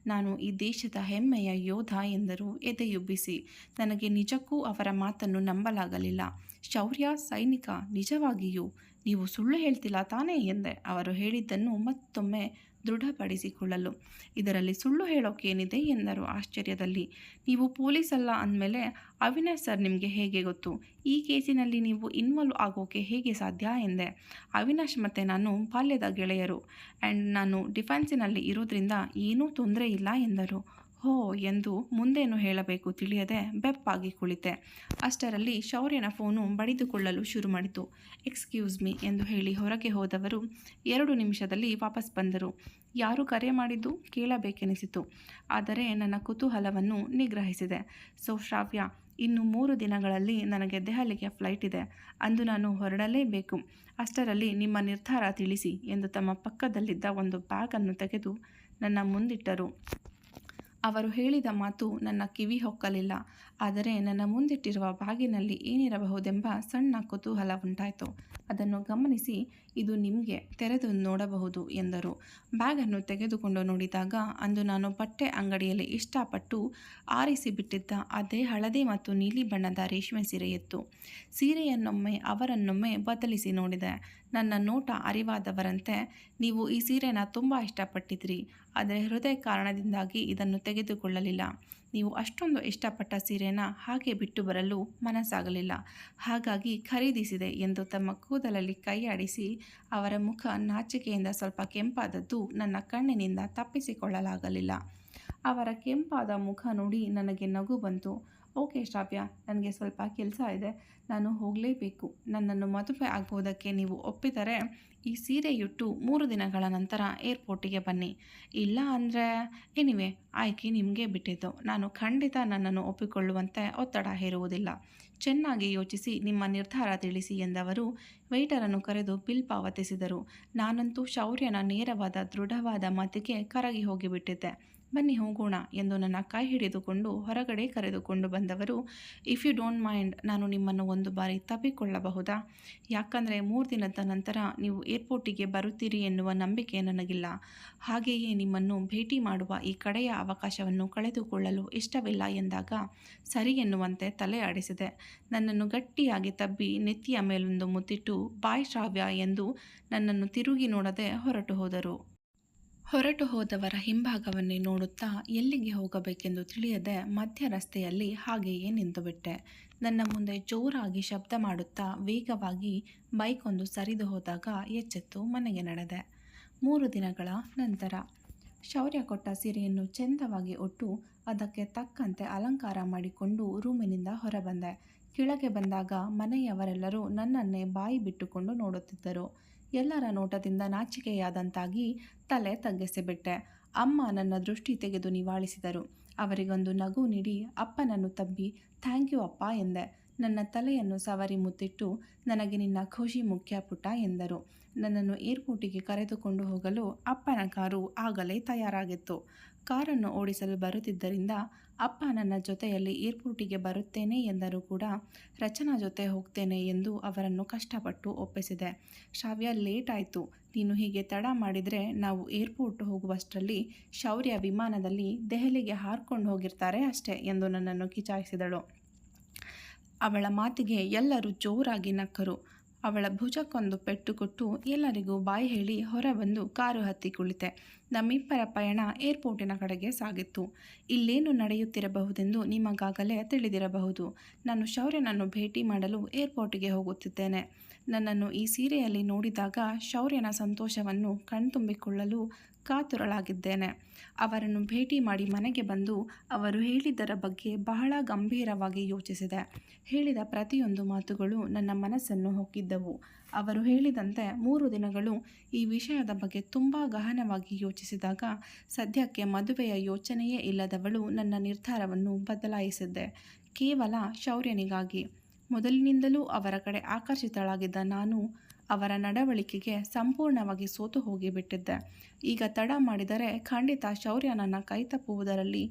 [SPEAKER 1] ನಾನು ಈ ದೇಶದ ಹೆಮ್ಮೆಯ ಯೋಧ ಎಂದರು ಎದೆಯುಬ್ಬಿಸಿ. ನನಗೆ ನಿಜಕ್ಕೂ ಅವರ ಮಾತನ್ನು ನಂಬಲಾಗಲಿಲ್ಲ. ಶೌರ್ಯ ಸೈನಿಕ, ನಿಜವಾಗಿಯೂ ನೀವು ಸುಳ್ಳು ಹೇಳ್ತಿಲ್ಲ ತಾನೇ ಎಂದೆ, ಅವರು ಹೇಳಿದ್ದನ್ನು ಮತ್ತೊಮ್ಮೆ ದೃಢಪಡಿಸಿಕೊಳ್ಳಲು. ಇದರಲ್ಲಿ ಸುಳ್ಳು ಹೇಳೋಕ್ಕೇನಿದೆ ಎಂದರು ಆಶ್ಚರ್ಯದಲ್ಲಿ. ನೀವು ಪೊಲೀಸ್ ಅಲ್ಲ ಅಂದಮೇಲೆ ಅವಿನಾಶ್ ಸರ್ ನಿಮಗೆ ಹೇಗೆ ಗೊತ್ತು? ಈ ಕೇಸಿನಲ್ಲಿ ನೀವು ಇನ್ವಾಲ್ವ್ ಆಗೋಕೆ ಹೇಗೆ ಸಾಧ್ಯ ಎಂದೆ. ಅವಿನಾಶ್ ಮತ್ತು ನಾನು ಬಾಲ್ಯದ ಗೆಳೆಯರು ಆ್ಯಂಡ್ ನಾನು ಡಿಫೆನ್ಸಿನಲ್ಲಿ ಇರೋದ್ರಿಂದ ಏನೂ ತೊಂದರೆ ಇಲ್ಲ ಎಂದರು. ಹೋ ಎಂದು ಮುಂದೇನು ಹೇಳಬೇಕು ತಿಳಿಯದೆ ಬೆಪ್ಪಾಗಿ ಕುಳಿತೆ. ಅಷ್ಟರಲ್ಲಿ ಶೌರ್ಯನ ಫೋನು ಬಡಿದುಕೊಳ್ಳಲು ಶುರು ಮಾಡಿತು. ಎಕ್ಸ್ಕ್ಯೂಸ್ ಮೀ ಎಂದು ಹೇಳಿ ಹೊರಗೆ ಹೋದವರು 2 ನಿಮಿಷದಲ್ಲಿ ವಾಪಸ್ ಬಂದರು. ಯಾರು ಕರೆ ಮಾಡಿದ್ದು ಕೇಳಬೇಕೆನಿಸಿತು. ಆದರೆ ನನ್ನ ಕುತೂಹಲವನ್ನು ನಿಗ್ರಹಿಸಿದೆ. ಸೊ ಶ್ರಾವ್ಯ, ಇನ್ನು 3 ದಿನಗಳಲ್ಲಿ ನನಗೆ ದೆಹಲಿಗೆ ಫ್ಲೈಟ್ ಇದೆ. ಅಂದು ನಾನು ಹೊರಡಲೇಬೇಕು. ಅಷ್ಟರಲ್ಲಿ ನಿಮ್ಮ ನಿರ್ಧಾರ ತಿಳಿಸಿ ಎಂದು ತಮ್ಮ ಪಕ್ಕದಲ್ಲಿದ್ದ ಒಂದು ಬ್ಯಾಗನ್ನು ತೆಗೆದು ನನ್ನ ಮುಂದಿಟ್ಟರು. ಅವರು ಹೇಳಿದ ಮಾತು ನನ್ನ ಕಿವಿ ಹೊಕ್ಕಲಿಲ್ಲ. ಆದರೆ ನನ್ನ ಮುಂದಿಟ್ಟಿರುವ ಬ್ಯಾಗಿನಲ್ಲಿ ಏನಿರಬಹುದೆಂಬ ಸಣ್ಣ ಕುತೂಹಲ ಉಂಟಾಯಿತು. ಅದನ್ನು ಗಮನಿಸಿ, ಇದು ನಿಮಗೆ, ತೆರೆದು ನೋಡಬಹುದು ಎಂದರು. ಬ್ಯಾಗನ್ನು ತೆಗೆದುಕೊಂಡು ನೋಡಿದಾಗ ಅಂದು ನಾನು ಬಟ್ಟೆ ಅಂಗಡಿಯಲ್ಲಿ ಇಷ್ಟಪಟ್ಟು ಆರಿಸಿ ಬಿಟ್ಟಿದ್ದ ಅದೇ ಹಳದಿ ಮತ್ತು ನೀಲಿ ಬಣ್ಣದ ರೇಷ್ಮೆ ಸೀರೆಯಿತ್ತು. ಸೀರೆಯನ್ನೊಮ್ಮೆ ಅವರನ್ನೊಮ್ಮೆ ಬದಲಿಸಿ ನೋಡಿದೆ. ನನ್ನ ನೋಟ ಅರಿವಾದವರಂತೆ, ನೀವು ಈ ಸೀರೆನ ತುಂಬ ಇಷ್ಟಪಟ್ಟಿದ್ರಿ, ಆದರೆ ಹೃದಯ ಕಾರಣದಿಂದಾಗಿ ಇದನ್ನು ತೆಗೆದುಕೊಳ್ಳಲಿಲ್ಲ. ನೀವು ಅಷ್ಟೊಂದು ಇಷ್ಟಪಟ್ಟ ಸೀರೆನ ಹಾಗೆ ಬಿಟ್ಟು ಬರಲು ಮನಸ್ಸಾಗಲಿಲ್ಲ, ಹಾಗಾಗಿ ಖರೀದಿಸಿದೆ ಎಂದು ತಮ್ಮ ಕೂದಲಲ್ಲಿ ಕೈಯಾಡಿಸಿ, ಅವರ ಮುಖ ನಾಚಿಕೆಯಿಂದ ಸ್ವಲ್ಪ ಕೆಂಪಾದದ್ದು ನನ್ನ ಕಣ್ಣಿನಿಂದ ತಪ್ಪಿಸಿಕೊಳ್ಳಲಾಗಲಿಲ್ಲ. ಅವರ ಕೆಂಪಾದ ಮುಖ ನೋಡಿ ನನಗೆ ನಗು ಬಂತು. ಓಕೆ ಶ್ರಾವ್ಯ, ನನಗೆ ಸ್ವಲ್ಪ ಕೆಲಸ ಇದೆ, ನಾನು ಹೋಗಲೇಬೇಕು. ನನ್ನನ್ನು ಮದುವೆ ಆಗುವುದಕ್ಕೆ ನೀವು ಒಪ್ಪಿದರೆ ಈ ಸೀರೆಯುಟ್ಟು 3 ದಿನಗಳ ನಂತರ ಏರ್ಪೋರ್ಟಿಗೆ ಬನ್ನಿ. ಇಲ್ಲ ಅಂದರೆ ಎನಿವೆ ಆಯ್ಕೆ ನಿಮಗೆ ಬಿಟ್ಟಿದ್ದು. ನಾನು ಖಂಡಿತ ನನ್ನನ್ನು ಒಪ್ಪಿಕೊಳ್ಳುವಂತೆ ಒತ್ತಡ ಹೇರುವುದಿಲ್ಲ. ಚೆನ್ನಾಗಿ ಯೋಚಿಸಿ ನಿಮ್ಮ ನಿರ್ಧಾರ ತಿಳಿಸಿ ಎಂದವರು ವೇಟರನ್ನು ಕರೆದು ಬಿಲ್ ಪಾವತಿಸಿದರು. ನಾನಂತೂ ಶೌರ್ಯನ ನೇರವಾದ ದೃಢವಾದ ಮಾತಿಗೆ ಕರಗಿ ಹೋಗಿಬಿಟ್ಟಿದ್ದೆ. ಬನ್ನಿ ಹೋಗೋಣ ಎಂದು ನನ್ನ ಕೈ ಹಿಡಿದುಕೊಂಡು ಹೊರಗಡೆ ಕರೆದುಕೊಂಡು ಬಂದವರು, ಇಫ್ ಯು ಡೋಂಟ್ ಮೈಂಡ್ ನಾನು ನಿಮ್ಮನ್ನು ಒಂದು ಬಾರಿ ತಬ್ಬಿಕೊಳ್ಳಬಹುದಾ? ಯಾಕಂದರೆ 3 ದಿನದ ನಂತರ ನೀವು ಏರ್ಪೋರ್ಟಿಗೆ ಬರುತ್ತೀರಿ ಎನ್ನುವ ನಂಬಿಕೆ ನನಗಿಲ್ಲ. ಹಾಗೆಯೇ ನಿಮ್ಮನ್ನು ಭೇಟಿ ಮಾಡುವ ಈ ಕಡೆಯ ಅವಕಾಶವನ್ನು ಕಳೆದುಕೊಳ್ಳಲು ಇಷ್ಟವಿಲ್ಲ ಎಂದಾಗ ಸರಿ ಎನ್ನುವಂತೆ ತಲೆ ಆಡಿಸಿದೆ. ನನ್ನನ್ನು ಗಟ್ಟಿಯಾಗಿ ತಬ್ಬಿ ನೆತ್ತಿಯ ಮೇಲೊಂದು ಮುತ್ತಿಟ್ಟು ಬಾಯ್ ಶ್ರಾವ್ಯ ಎಂದು ನನ್ನನ್ನು ತಿರುಗಿ ನೋಡದೆ ಹೊರಟು ಹೋದರು. ಹೊರಟು ಹೋದವರ ಹಿಂಭಾಗವನ್ನೇ ನೋಡುತ್ತಾ ಎಲ್ಲಿಗೆ ಹೋಗಬೇಕೆಂದು ತಿಳಿಯದೆ ಮಧ್ಯ ರಸ್ತೆಯಲ್ಲಿ ಹಾಗೆಯೇ ನಿಂತುಬಿಟ್ಟೆ. ನನ್ನ ಮುಂದೆ ಜೋರಾಗಿ ಶಬ್ದ ಮಾಡುತ್ತಾ ವೇಗವಾಗಿ ಬೈಕೊಂದು ಸರಿದು ಹೋದಾಗ ಎಚ್ಚೆತ್ತು ಮನೆಗೆ ನಡೆದೆ. 3 ದಿನಗಳ ನಂತರ ಶೌರ್ಯ ಕೊಟ್ಟ ಸೀರೆಯನ್ನು ಚೆಂದವಾಗಿ ಉಟ್ಟು ಅದಕ್ಕೆ ತಕ್ಕಂತೆ ಅಲಂಕಾರ ಮಾಡಿಕೊಂಡು ರೂಮಿನಿಂದ ಹೊರಬಂದೆ. ಕೆಳಗೆ ಬಂದಾಗ ಮನೆಯವರೆಲ್ಲರೂ ನನ್ನನ್ನೇ ಬಾಯಿ ಬಿಟ್ಟುಕೊಂಡು ನೋಡುತ್ತಿದ್ದರು. ಎಲ್ಲರ ನೋಟದಿಂದ ನಾಚಿಕೆಯಾದಂತಾಗಿ ತಲೆ ತಗ್ಗಿಸಿಬಿಟ್ಟೆ. ಅಮ್ಮ ನನ್ನ ದೃಷ್ಟಿ ತೆಗೆದು ನಿವಾಳಿಸಿದರು. ಅವರಿಗೊಂದು ನಗು ನೀಡಿ ಅಪ್ಪನನ್ನು ತಬ್ಬಿ ಥ್ಯಾಂಕ್ ಯು ಅಪ್ಪ ಎಂದೆ. ನನ್ನ ತಲೆಯನ್ನು ಸವರಿ ಮುತ್ತಿಟ್ಟು, ನನಗೆ ನಿನ್ನ ಖುಷಿ ಮುಖ್ಯ ಪುಟ್ಟ ಎಂದರು. ನನ್ನನ್ನು ಏರ್ಪೋರ್ಟಿಗೆ ಕರೆದುಕೊಂಡು ಹೋಗಲು ಅಪ್ಪನ ಕಾರು ಆಗಲೇ ತಯಾರಾಗಿತ್ತು. ಕಾರನ್ನು ಓಡಿಸಲು ಬರುತ್ತಿದ್ದರಿಂದ ಅಪ್ಪ ನನ್ನ ಜೊತೆಯಲ್ಲಿ ಏರ್ಪೋರ್ಟಿಗೆ ಬರುತ್ತೇನೆ ಎಂದರೂ ಕೂಡ ರಚನಾ ಜೊತೆ ಹೋಗ್ತೇನೆ ಎಂದು ಅವರನ್ನು ಕಷ್ಟಪಟ್ಟು ಒಪ್ಪಿಸಿದೆ. ಶ್ರಾವ್ಯ, ಲೇಟ್ ಆಯಿತು, ನೀನು ಹೀಗೆ ತಡ ಮಾಡಿದರೆ ನಾವು ಏರ್ಪೋರ್ಟ್ ಹೋಗುವಷ್ಟರಲ್ಲಿ ಶೌರ್ಯ ವಿಮಾನದಲ್ಲಿ ದೆಹಲಿಗೆ ಹಾರ್ಕೊಂಡು ಹೋಗಿರ್ತಾರೆ ಅಷ್ಟೇ ಎಂದು ನನ್ನನ್ನು ಕಿಚಾಯಿಸಿದಳು. ಅವಳ ಮಾತಿಗೆ ಎಲ್ಲರೂ ಜೋರಾಗಿ ನಕ್ಕರು. ಅವಳ ಭುಜಕ್ಕೊಂದು ಪೆಟ್ಟು ಕೊಟ್ಟು ಎಲ್ಲರಿಗೂ ಬಾಯಿ ಹೇಳಿ ಹೊರಬಂದು ಕಾರು ಹತ್ತಿ ಕುಳಿತೆ. ನಮ್ಮಿಬ್ಬರ ಪಯಣ ಏರ್ಪೋರ್ಟಿನ ಕಡೆಗೆ ಸಾಗಿತ್ತು. ಇಲ್ಲೇನು ನಡೆಯುತ್ತಿರಬಹುದೆಂದು ನಿಮಗಾಗಲೇ ತಿಳಿದಿರಬಹುದು. ನಾನು ಶೌರ್ಯನನ್ನು ಭೇಟಿ ಮಾಡಲು ಏರ್ಪೋರ್ಟಿಗೆ ಹೋಗುತ್ತಿದ್ದೇನೆ. ನನ್ನನ್ನು ಈ ಸೀರೆಯಲ್ಲಿ ನೋಡಿದಾಗ ಶೌರ್ಯನ ಸಂತೋಷವನ್ನು ಕಣ್ತುಂಬಿಕೊಳ್ಳಲು ಕಾತುರಳಾಗಿದ್ದೇನೆ. ಅವರನ್ನು ಭೇಟಿ ಮಾಡಿ ಮನೆಗೆ ಬಂದು ಅವರು ಹೇಳಿದ್ದರ ಬಗ್ಗೆ ಬಹಳ ಗಂಭೀರವಾಗಿ ಯೋಚಿಸಿದೆ. ಹೇಳಿದ ಪ್ರತಿಯೊಂದು ಮಾತುಗಳು ನನ್ನ ಮನಸ್ಸನ್ನು ಹೊಕ್ಕಿದ್ದವು. ಅವರು ಹೇಳಿದಂತೆ 3 ದಿನಗಳು ಈ ವಿಷಯದ ಬಗ್ಗೆ ತುಂಬ ಗಹನವಾಗಿ ಯೋಚಿಸಿದಾಗ ಸದ್ಯಕ್ಕೆ ಮದುವೆಯ ಯೋಚನೆಯೇ ಇಲ್ಲದವಳು ನನ್ನ ನಿರ್ಧಾರವನ್ನು ಬದಲಾಯಿಸಿದ್ದೆ. ಕೇವಲ ಶೌರ್ಯನಿಗಾಗಿ. ಮೊದಲಿನಿಂದಲೂ ಅವರ ಕಡೆ ಆಕರ್ಷಿತಳಾಗಿದ್ದ ನಾನು ಅವರ ನಡವಳಿಕೆಗೆ ಸಂಪೂರ್ಣವಾಗಿ ಸೋತು ಹೋಗಿಬಿಟ್ಟಿದ್ದೆ. ಈಗ ತಡ ಮಾಡಿದರೆ ಖಂಡಿತ ಶೌರ್ಯ ನನ್ನ ಕೈತಪ್ಪುವುದರಲ್ಲಿ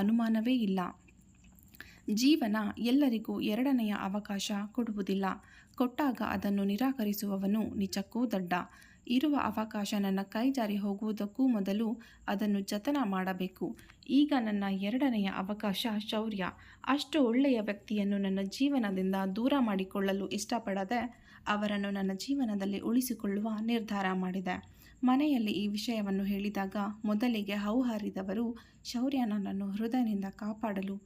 [SPEAKER 1] ಅನುಮಾನವೇ ಇಲ್ಲ. ಜೀವನ ಎಲ್ಲರಿಗೂ ಎರಡನೆಯ ಅವಕಾಶ ಕೊಡುವುದಿಲ್ಲ. ಕೊಟ್ಟಾಗ ಅದನ್ನು ನಿರಾಕರಿಸುವವನು ನಿಜಕ್ಕೂ ದಡ್ಡ. ಇರುವ ಅವಕಾಶ ನನ್ನ ಕೈ ಜಾರಿ ಹೋಗುವುದಕ್ಕೂ ಮೊದಲು ಅದನ್ನು ಜತನ ಮಾಡಬೇಕು. ಈಗ ನನ್ನ ಎರಡನೆಯ ಅವಕಾಶ ಶೌರ್ಯ. ಅಷ್ಟು ಒಳ್ಳೆಯ ವ್ಯಕ್ತಿಯನ್ನು ನನ್ನ ಜೀವನದಿಂದ ದೂರ ಮಾಡಿಕೊಳ್ಳಲು ಇಷ್ಟಪಡದೆ ಅವರನ್ನು ನನ್ನ ಜೀವನದಲ್ಲಿ ಉಳಿಸಿಕೊಳ್ಳುವ ನಿರ್ಧಾರ ಮಾಡಿದೆ. ಮನೆಯಲ್ಲಿ ಈ ವಿಷಯವನ್ನು ಹೇಳಿದಾಗ ಮೊದಲಿಗೆ ಹೌಹಾರಿದವರು ಶೌರ್ಯ ನನ್ನನ್ನು ಹೃದಯದಿಂದ ಕಾಪಾಡಲು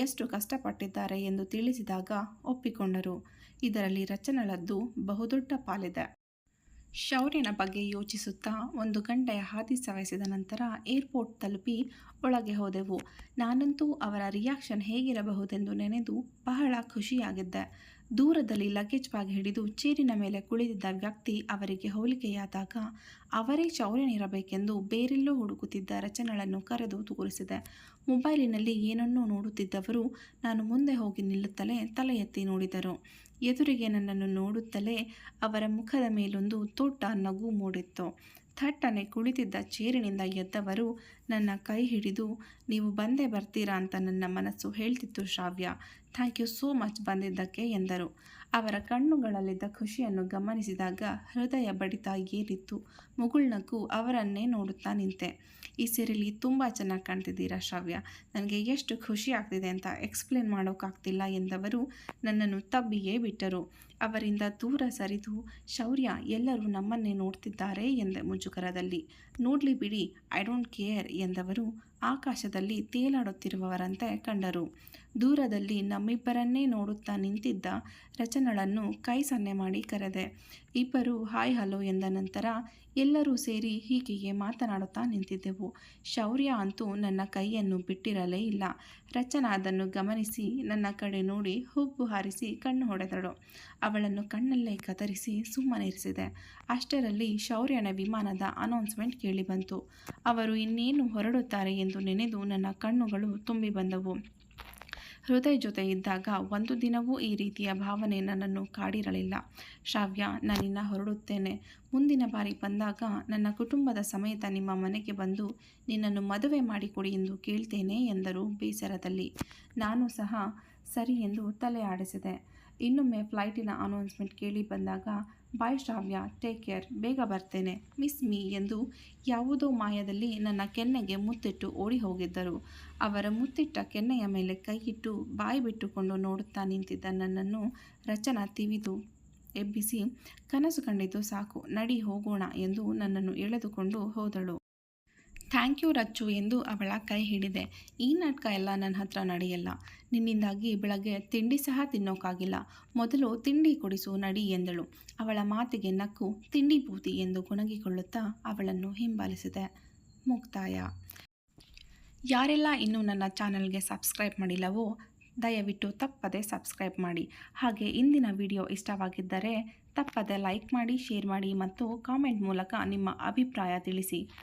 [SPEAKER 1] ಎಷ್ಟು ಕಷ್ಟಪಟ್ಟಿದ್ದಾರೆ ಎಂದು ತಿಳಿಸಿದಾಗ ಒಪ್ಪಿಕೊಂಡರು. ಇದರಲ್ಲಿ ರಚನಳದ್ದು ಬಹುದೊಡ್ಡ ಪಾಲಿದೆ. ಶೌರ್ಯನ ಬಗ್ಗೆ ಯೋಚಿಸುತ್ತಾ 1 ಗಂಟೆಯ ಹಾದಿ ಸವೆಸಿದ ನಂತರ ಏರ್ಪೋರ್ಟ್ ತಲುಪಿ ಒಳಗೆ ಹೋದೆವು. ನಾನಂತೂ ಅವರ ರಿಯಾಕ್ಷನ್ ಹೇಗಿರಬಹುದೆಂದು ನೆನೆದು ಬಹಳ ಖುಷಿಯಾಗಿದ್ದೆ. ದೂರದಲ್ಲಿ ಲಗೇಜ್ ಬ್ಯಾಗ್ ಹಿಡಿದು ಚೇರಿನ ಮೇಲೆ ಕುಳಿತಿದ್ದ ವ್ಯಕ್ತಿ ಅವರಿಗೆ ಹೋಲಿಕೆಯಾದಾಗ ಅವರೇ ಶೌರ್ಯನಿರಬೇಕೆಂದು ಬೇರೆಲ್ಲೋ ಹುಡುಕುತ್ತಿದ್ದ ರಚನಳನ್ನು ಕರೆದು ತೋರಿಸಿದೆ. ಮೊಬೈಲಿನಲ್ಲಿ ಏನನ್ನೋ ನೋಡುತ್ತಿದ್ದವರು ನಾನು ಮುಂದೆ ಹೋಗಿ ನಿಲ್ಲುತ್ತಲೇ ತಲೆ ಎತ್ತಿ ನೋಡಿದರು. ಎದುರಿಗೆ ನನ್ನನ್ನು ನೋಡುತ್ತಲೇ ಅವರ ಮುಖದ ಮೇಲೊಂದು ದೊಡ್ಡ ನಗು ಮೂಡಿತ್ತು. ಥಟ್ಟನೆ ಕುಳಿತಿದ್ದ ಚೇರಿನಿಂದ ಎದ್ದವರು ನನ್ನ ಕೈ ಹಿಡಿದು, ನೀವು ಬಂದೇ ಬರ್ತೀರಾ ಅಂತ ನನ್ನ ಮನಸ್ಸು ಹೇಳ್ತಿತ್ತು ಶ್ರಾವ್ಯ. ಥ್ಯಾಂಕ್ ಯು ಸೋ ಮಚ್ ಬಂದಿದ್ದಕ್ಕೆ ಎಂದರು. ಅವರ ಕಣ್ಣುಗಳಲ್ಲಿದ್ದ ಖುಷಿಯನ್ನು ಗಮನಿಸಿದಾಗ ಹೃದಯ ಬಡಿತ ಏರಿತ್ತು. ಮುಗುಳ್ನಕ್ಕು ಅವರನ್ನೇ ನೋಡುತ್ತಾ ನಿಂತೆ. ಈ ಸೀರೆಯಲ್ಲಿ ತುಂಬ ಚೆನ್ನಾಗಿ ಕಾಣ್ತಿದ್ದೀರಾ ಶ್ರಾವ್ಯ. ನನಗೆ ಎಷ್ಟು ಖುಷಿ ಆಗ್ತಿದೆ ಅಂತ ಎಕ್ಸ್ಪ್ಲೇನ್ ಮಾಡೋಕ್ಕಾಗ್ತಿಲ್ಲ ಎಂದವರು ನನ್ನನ್ನು ತಬ್ಬಿಯೇ ಬಿಟ್ಟರು. ಅವರಿಂದ ದೂರ ಸರಿದು, ಶೌರ್ಯ ಎಲ್ಲರೂ ನಮ್ಮನ್ನೇ ನೋಡ್ತಿದ್ದಾರೆ ಎಂದೆ ಮುಜುಗರದಲ್ಲಿ. ನೋಡಲಿ ಬಿಡಿ, ಐ ಡೋಂಟ್ ಕೇರ್ ಎಂದವರು ಆಕಾಶದಲ್ಲಿ ತೇಲಾಡುತ್ತಿರುವವರಂತೆ ಕಂಡರು. ದೂರದಲ್ಲಿ ನಮ್ಮಿಬ್ಬರನ್ನೇ ನೋಡುತ್ತಾ ನಿಂತಿದ್ದ ರಚನಳನ್ನು ಕೈ ಸನ್ನೆ ಮಾಡಿ ಕರೆದೆ. ಇಬ್ಬರು ಹಾಯ್ ಹಲೋ ಎಂದ ನಂತರ ಎಲ್ಲರೂ ಸೇರಿ ಹೀಗೆಯೇ ಮಾತನಾಡುತ್ತಾ ನಿಂತಿದ್ದೆವು. ಶೌರ್ಯ ಅಂತೂ ನನ್ನ ಕೈಯನ್ನು ಬಿಟ್ಟಿರಲೇ ಇಲ್ಲ. ರಚನಾ ಅದನ್ನು ಗಮನಿಸಿ ನನ್ನ ಕಡೆ ನೋಡಿ ಹುಬ್ಬು ಹಾರಿಸಿ ಕಣ್ಣು ಹೊಡೆದಳು. ಅವಳನ್ನು ಕಣ್ಣಲ್ಲೇ ಕತ್ತರಿಸಿ ಸುಮ್ಮನಿರಿಸಿದೆ. ಅಷ್ಟರಲ್ಲಿ ಶೌರ್ಯನ ವಿಮಾನದ ಅನೌನ್ಸ್ಮೆಂಟ್ ಕೇಳಿಬಂತು. ಅವರು ಇನ್ನೇನು ಹೊರಡುತ್ತಾರೆ ಎಂದು ನೆನೆದು ನನ್ನ ಕಣ್ಣುಗಳು ತುಂಬಿ ಬಂದವು. ಹೃದಯ ಜೊತೆ ಇದ್ದಾಗ ಒಂದು ದಿನವೂ ಈ ರೀತಿಯ ಭಾವನೆ ನನ್ನನ್ನು ಕಾಡಿರಲಿಲ್ಲ. ಶ್ರಾವ್ಯ, ನಾನಿನ್ನ ಹೊರಡುತ್ತೇನೆ. ಮುಂದಿನ ಬಾರಿ ಬಂದಾಗ ನನ್ನ ಕುಟುಂಬದ ಸಮೇತ ನಿಮ್ಮ ಮನೆಗೆ ಬಂದು ನಿನ್ನನ್ನು ಮದುವೆ ಮಾಡಿಕೊಡಿ ಎಂದು ಕೇಳ್ತೇನೆ ಎಂದರು ಬೇಸರದಲ್ಲಿ. ನಾನು ಸಹ ಸರಿ ಎಂದು ತಲೆ ಆಡಿಸಿದೆ. ಇನ್ನೊಮ್ಮೆ ಫ್ಲೈಟಿನ ಅನೌನ್ಸ್ಮೆಂಟ್ ಕೇಳಿ ಬಂದಾಗ ಬಾಯ್ ಶ್ರಾವ್ಯ, ಟೇಕ್ ಕೇರ್, ಬೇಗ ಬರ್ತೇನೆ, ಮಿಸ್ ಮೀ ಎಂದು ಯಾವುದೋ ಮಾಯದಲ್ಲಿ ನನ್ನ ಕೆನ್ನೆಗೆ ಮುತ್ತಿಟ್ಟು ಓಡಿ ಹೋಗಿದ್ದರು. ಅವರ ಮುತ್ತಿಟ್ಟ ಕೆನ್ನೆಯ ಮೇಲೆ ಕೈಯಿಟ್ಟು ಬಾಯಿ ಬಿಟ್ಟುಕೊಂಡು ನೋಡುತ್ತಾ ನಿಂತಿದ್ದ ನನ್ನನ್ನು ರಚನಾ ತಿವಿದು ಎಬ್ಬಿಸಿ, ಕನಸು ಕಂಡಿದ್ದು ಸಾಕು, ನಡಿ ಹೋಗೋಣ ಎಂದು ನನ್ನನ್ನು ಎಳೆದುಕೊಂಡು ಹೋದಳು. ಥ್ಯಾಂಕ್ ಯು ರಚ್ಚು ಎಂದು ಅವಳ ಕೈ ಹಿಡಿದೆ. ಈ ನಾಟಕ ಎಲ್ಲ ನನ್ನ ಹತ್ರ ನಡೆಯಲ್ಲ. ನಿನ್ನಿಂದಾಗಿ ಬೆಳಗ್ಗೆ ತಿಂಡಿ ಸಹ ತಿನ್ನೋಕ್ಕಾಗಿಲ್ಲ. ಮೊದಲು ತಿಂಡಿ ಕೊಡಿಸು ನಡಿ ಎಂದಳು. ಅವಳ ಮಾತಿಗೆ ನಕ್ಕು ತಿಂಡಿ ಬೂತಿ ಎಂದು ಗುಣಗಿಕೊಳ್ಳುತ್ತಾ ಅವಳನ್ನು ಹಿಂಬಾಲಿಸಿದೆ. ಮುಕ್ತಾಯ. ಯಾರೆಲ್ಲ ಇನ್ನೂ ನನ್ನ ಚಾನಲ್ಗೆ ಸಬ್ಸ್ಕ್ರೈಬ್ ಮಾಡಿಲ್ಲವೋ ದಯವಿಟ್ಟು ತಪ್ಪದೆ ಸಬ್ಸ್ಕ್ರೈಬ್ ಮಾಡಿ. ಹಾಗೆ ಇಂದಿನ ವಿಡಿಯೋ ಇಷ್ಟವಾಗಿದ್ದರೆ ತಪ್ಪದೆ ಲೈಕ್ ಮಾಡಿ, ಶೇರ್ ಮಾಡಿ ಮತ್ತು ಕಾಮೆಂಟ್ ಮೂಲಕ ನಿಮ್ಮ ಅಭಿಪ್ರಾಯ ತಿಳಿಸಿ.